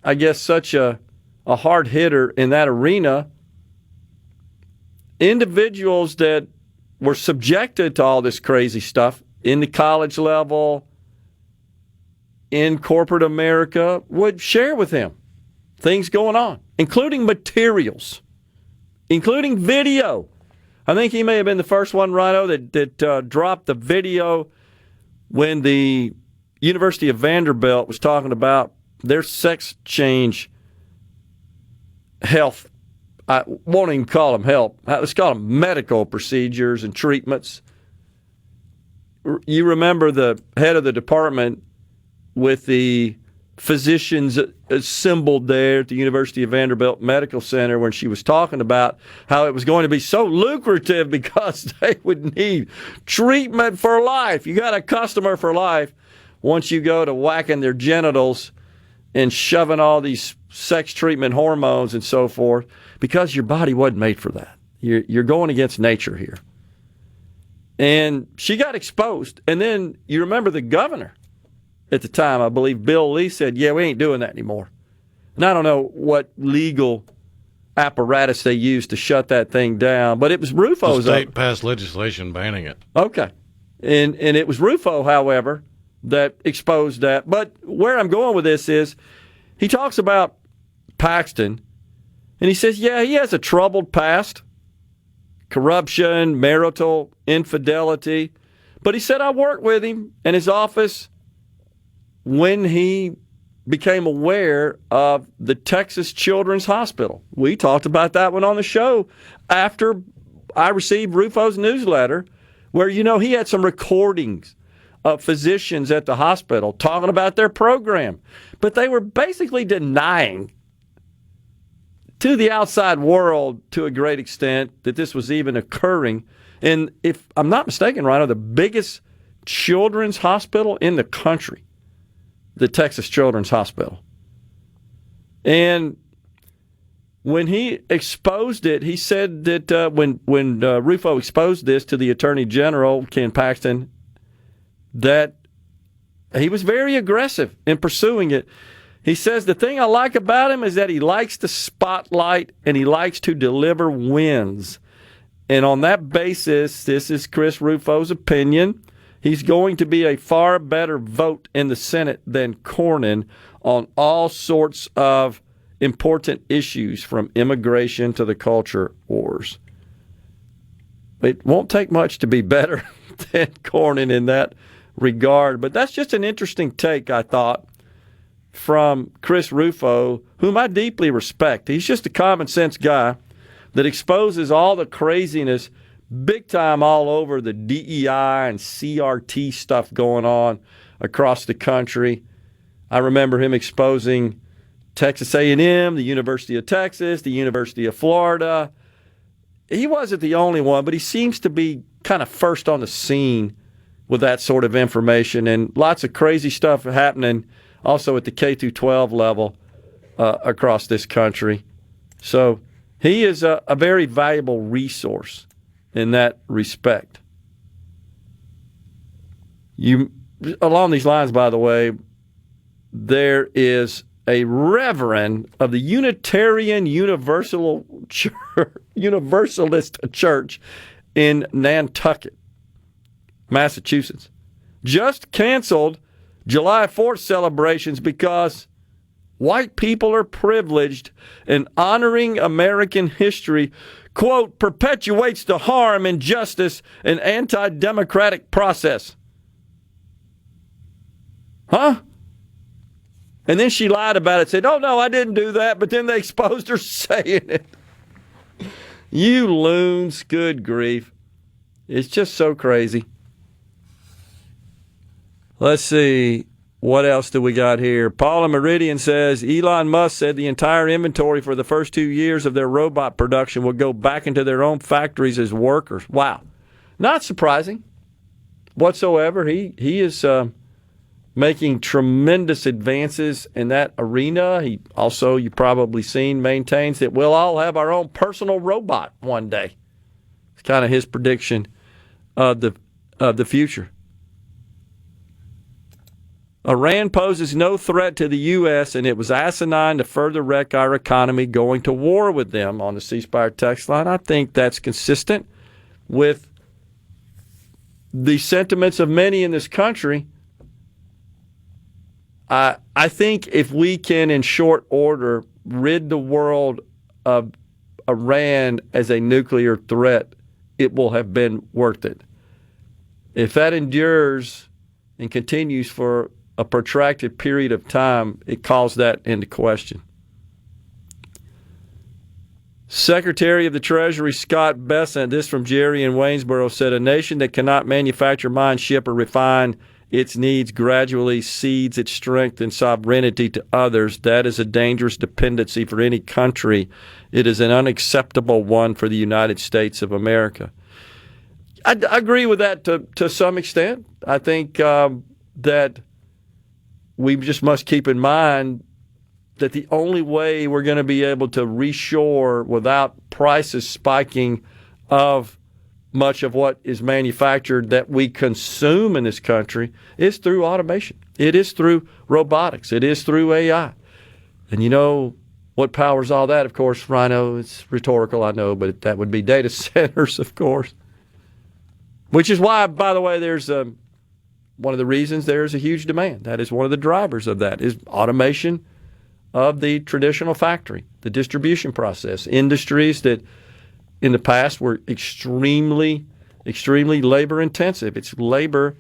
I guess, such a hard hitter in that arena, individuals that were subjected to all this crazy stuff in the college level, in corporate America, would share with him things going on, including materials, including video. I think he may have been the first one, Rhino, that dropped the video when the University of Vanderbilt was talking about their sex change health. I won't even call them health. Let's call them medical procedures and treatments. You remember the head of the department with the physicians assembled there at the University of Vanderbilt Medical Center when she was talking about how it was going to be so lucrative because they would need treatment for life. You got a customer for life once you go to whacking their genitals and shoving all these sex treatment hormones and so forth, because your body wasn't made for that. You're going against nature here. And she got exposed. And then you remember the governor at the time, I believe Bill Lee, said, yeah, we ain't doing that anymore. And I don't know what legal apparatus they used to shut that thing down, but it was Rufo's. The state passed legislation banning it. Okay. And it was Rufo, however, that exposed that. But where I'm going with this is he talks about Paxton, and he says, yeah, he has a troubled past, corruption, marital infidelity. But he said, I worked with him in his office when he became aware of the Texas Children's Hospital. We talked about that one on the show after I received Rufo's newsletter, where, he had some recordings of physicians at the hospital talking about their program. But they were basically denying to the outside world, to a great extent, that this was even occurring. And if I'm not mistaken, Rhino, the biggest children's hospital in the country, the Texas Children's Hospital. And when he exposed it, he said that when Rufo exposed this to the Attorney General, Ken Paxton, that he was very aggressive in pursuing it. He says the thing I like about him is that he likes the spotlight and he likes to deliver wins. And on that basis, this is Chris Rufo's opinion, He's going to be a far better vote in the Senate than Cornyn on all sorts of important issues, from immigration to the culture wars. It won't take much to be better than Cornyn in that regard. But that's just an interesting take, I thought, from Chris Rufo, whom I deeply respect. He's just a common sense guy that exposes all the craziness big time all over the DEI and CRT stuff going on across the country. I remember him exposing Texas A&M, the University of Texas, the University of Florida. He wasn't the only one, but he seems to be kind of first on the scene with that sort of information, and lots of crazy stuff happening also at the K-12 level across this country. So he is a very valuable resource in that respect. Along these lines, by the way, there is a reverend of the Unitarian Universalist Church in Nantucket, Massachusetts, just canceled July 4th celebrations because white people are privileged and honoring American history, quote, perpetuates the harm, injustice, and anti-democratic process. Huh? And then she lied about it, said, oh, no, I didn't do that, but then they exposed her saying it. You loons, good grief. It's just so crazy. Let's see. What else do we got here? Paula Meridian says, Elon Musk said the entire inventory for the first 2 years of their robot production will go back into their own factories as workers. Wow. Not surprising whatsoever. He is making tremendous advances in that arena. He also, you've probably seen, maintains that we'll all have our own personal robot one day. It's kind of his prediction of the future. Iran poses no threat to the U.S., and it was asinine to further wreck our economy going to war with them on the ceasefire text line. I think that's consistent with the sentiments of many in this country. I think if we can, in short order, rid the world of Iran as a nuclear threat, it will have been worth it. If that endures and continues for a protracted period of time, it calls that into question. Secretary of the Treasury Scott Bessent, this from Jerry in Waynesboro, said a nation that cannot manufacture, mine, ship, or refine its needs gradually cedes its strength and sovereignty to others. That is a dangerous dependency for any country. It is an unacceptable one for the United States of America. I agree with that to some extent. I think that we just must keep in mind that the only way we're going to be able to reshore without prices spiking of much of what is manufactured that we consume in this country is through automation. It is through robotics. It is through AI. And you know what powers all that, of course, Rhino? It's rhetorical, I know, but that would be data centers, of course. Which is why, by the way, there's one of the reasons there is a huge demand. That is one of the drivers of that, is automation of the traditional factory, the distribution process. Industries that in the past were extremely labor intensive. It's labor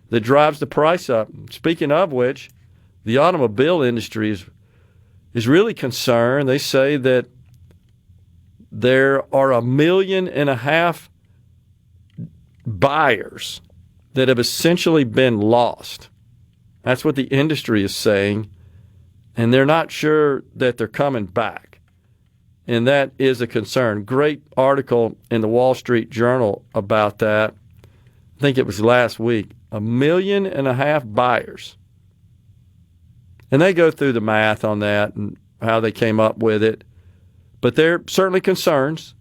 that drives the price up. Speaking of which, the automobile industry is really concerned. They say that there are 1.5 million buyers that have essentially been lost. That's what the industry is saying, and they're not sure that they're coming back. And that is a concern. Great article in the Wall Street Journal about that. I think it was last week. 1.5 million buyers. And they go through the math on that and how they came up with it. But there are certainly concerns.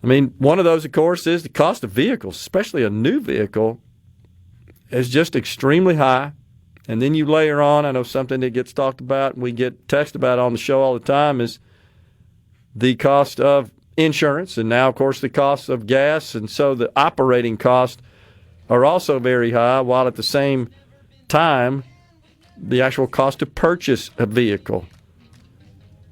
I mean, one of those, of course, is the cost of vehicles, especially a new vehicle, is just extremely high. And then you layer on, I know something that gets talked about and we get texted about on the show all the time, is the cost of insurance, and now, of course, the cost of gas. And so the operating cost are also very high, while at the same time, the actual cost to purchase a vehicle.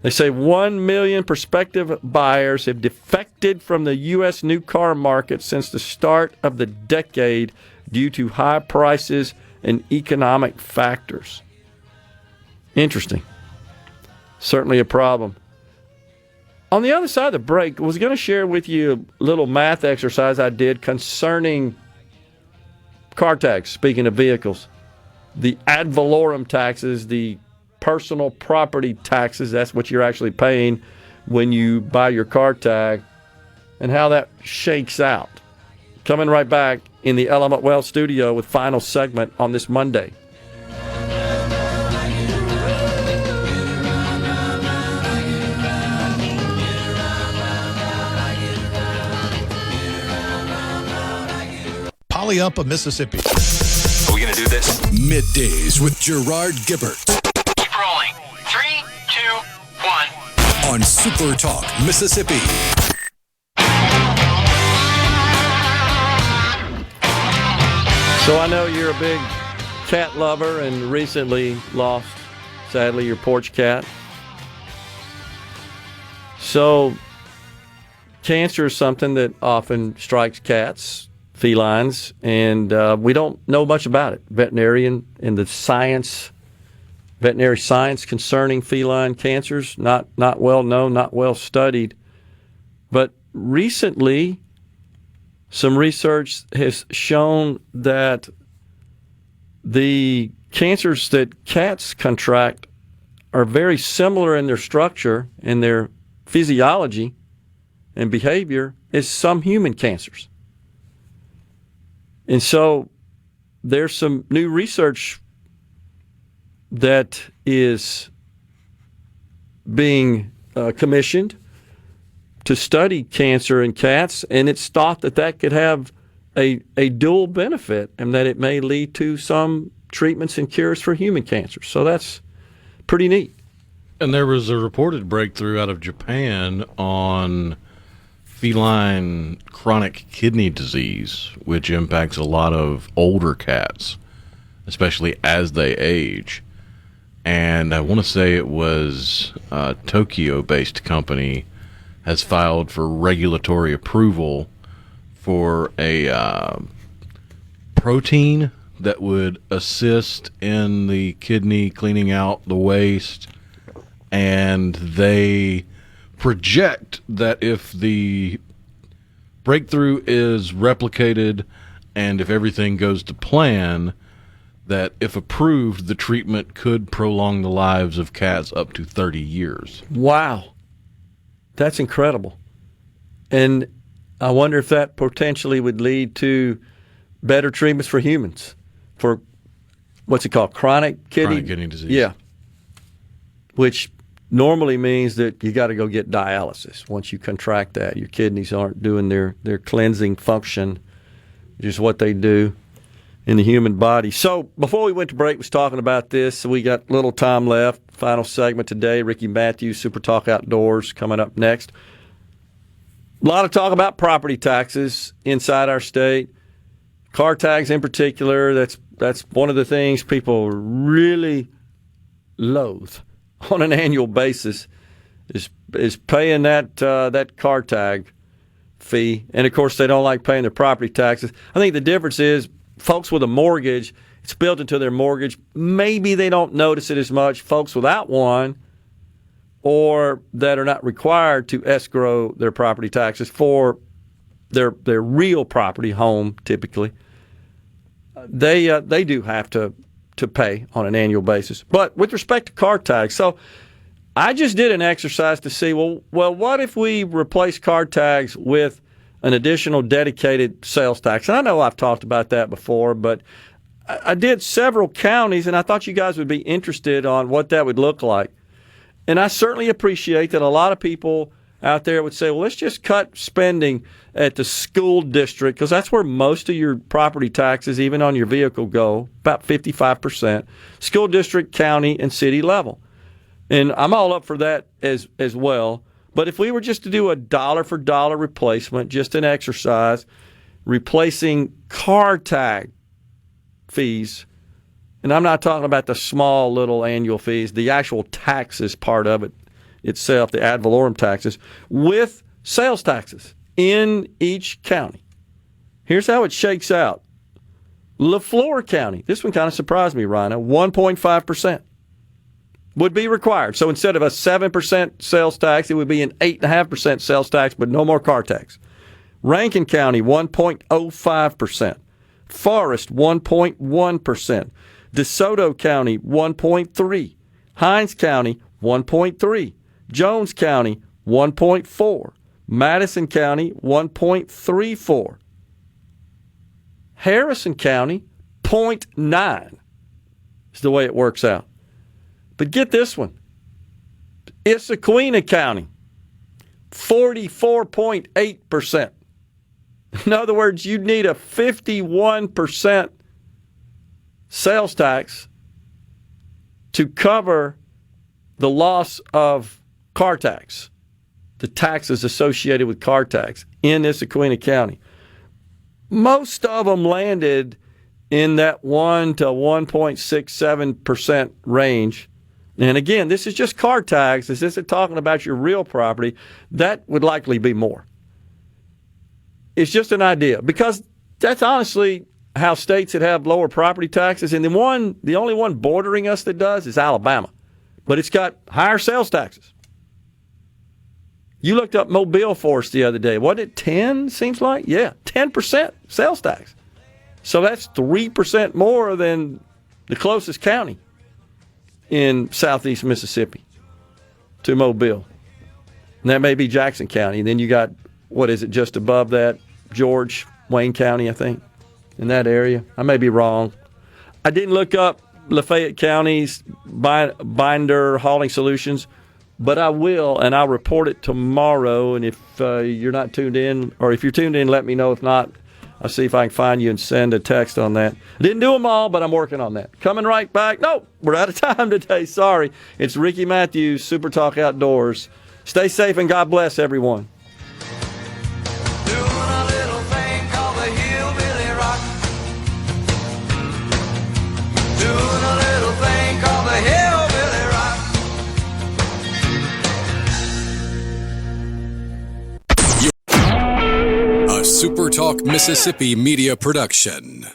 They say 1 million prospective buyers have defected from the U.S. new car market since the start of the decade due to high prices and economic factors. Interesting. Certainly a problem. On the other side of the break, I was going to share with you a little math exercise I did concerning car tax, speaking of vehicles. The ad valorem taxes, the personal property taxes, that's what you're actually paying when you buy your car tag, and how that shakes out. Coming right back in the Element Well studio with final segment on this Monday. Up of Mississippi. Are we going to do this? Middays with Gerard Gibert. Keep rolling. 3, 2, 1. On SuperTalk Mississippi. So I know you're a big cat lover and recently lost, sadly, your porch cat. So cancer is something that often strikes cats, felines, and we don't know much about it. Veterinary science concerning feline cancers, not well known, not well studied. But recently, some research has shown that the cancers that cats contract are very similar in their structure and their physiology and behavior as some human cancers. And so there's some new research that is being commissioned to study cancer in cats, and it's thought that that could have a dual benefit and that it may lead to some treatments and cures for human cancers. So that's pretty neat. And there was a reported breakthrough out of Japan on feline chronic kidney disease, which impacts a lot of older cats, especially as they age. And I want to say it was a Tokyo-based company has filed for regulatory approval for a protein that would assist in the kidney cleaning out the waste. And they project that if the breakthrough is replicated and if everything goes to plan, that if approved, the treatment could prolong the lives of cats up to 30 years. Wow. That's incredible. And I wonder if that potentially would lead to better treatments for humans for, what's it called, chronic kidney disease. Yeah. Which normally means that you got to go get dialysis. Once you contract that, your kidneys aren't doing their cleansing function, which is what they do in the human body. So before we went to break, was talking about this. So we got little time left. Final segment today. Ricky Matthews, Super Talk Outdoors, coming up next. A lot of talk about property taxes inside our state. Car tags in particular. That's one of the things people really loathe on an annual basis is paying that car tag fee. And, of course, they don't like paying their property taxes. I think the difference is folks with a mortgage, it's built into their mortgage. Maybe they don't notice it as much. Folks without one or that are not required to escrow their property taxes for their real property, home typically, they do have to pay on an annual basis. But with respect to car tags, so I just did an exercise to see, well, what if we replace car tags with an additional dedicated sales tax? And I know I've talked about that before, but I did several counties, and I thought you guys would be interested on what that would look like. And I certainly appreciate that a lot of people out there would say, well, let's just cut spending at the school district, because that's where most of your property taxes, even on your vehicle, go, about 55%. School district, county, and city level. And I'm all up for that as well. But if we were just to do a dollar-for-dollar replacement, just an exercise, replacing car tag fees, and I'm not talking about the small little annual fees, the actual taxes part of it itself, the ad valorem taxes, with sales taxes in each county. Here's how it shakes out. LaFleur County, this one kind of surprised me, Rhino, 1.5% would be required. So instead of a 7% sales tax, it would be an 8.5% sales tax, but no more car tax. Rankin County, 1.05%. Forest, 1.1%. DeSoto County, 1.3%. Hinds County, 1.3%. Jones County, 1.4%. Madison County, 1.34%. Harrison County, 0.9% is the way it works out. But get this one. Issaquena County, 44.8%. In other words, you'd need a 51% sales tax to cover the loss of car tax, the taxes associated with car tax in Issaquena County. Most of them landed in that 1 to 1.67% range. And again, this is just car tax. This isn't talking about your real property. That would likely be more. It's just an idea, because that's honestly how states that have lower property taxes, and the only one bordering us that does is Alabama. But it's got higher sales taxes. You looked up Mobile for us the other day. What, it 10, seems like? Yeah, 10% sales tax. So that's 3% more than the closest county in southeast Mississippi to Mobile. And that may be Jackson County. And then you got, what is it, just above that? George, Wayne County, I think, in that area. I may be wrong. I didn't look up Lafayette County's binder hauling solutions, but I will, and I'll report it tomorrow. And if you're not tuned in, or if you're tuned in, let me know. If not, I'll see if I can find you and send a text on that. I didn't do them all, but I'm working on that. Coming right back. No, we're out of time today. Sorry. It's Ricky Matthews, Super Talk Outdoors. Stay safe and God bless everyone. SuperTalk Mississippi Media Production.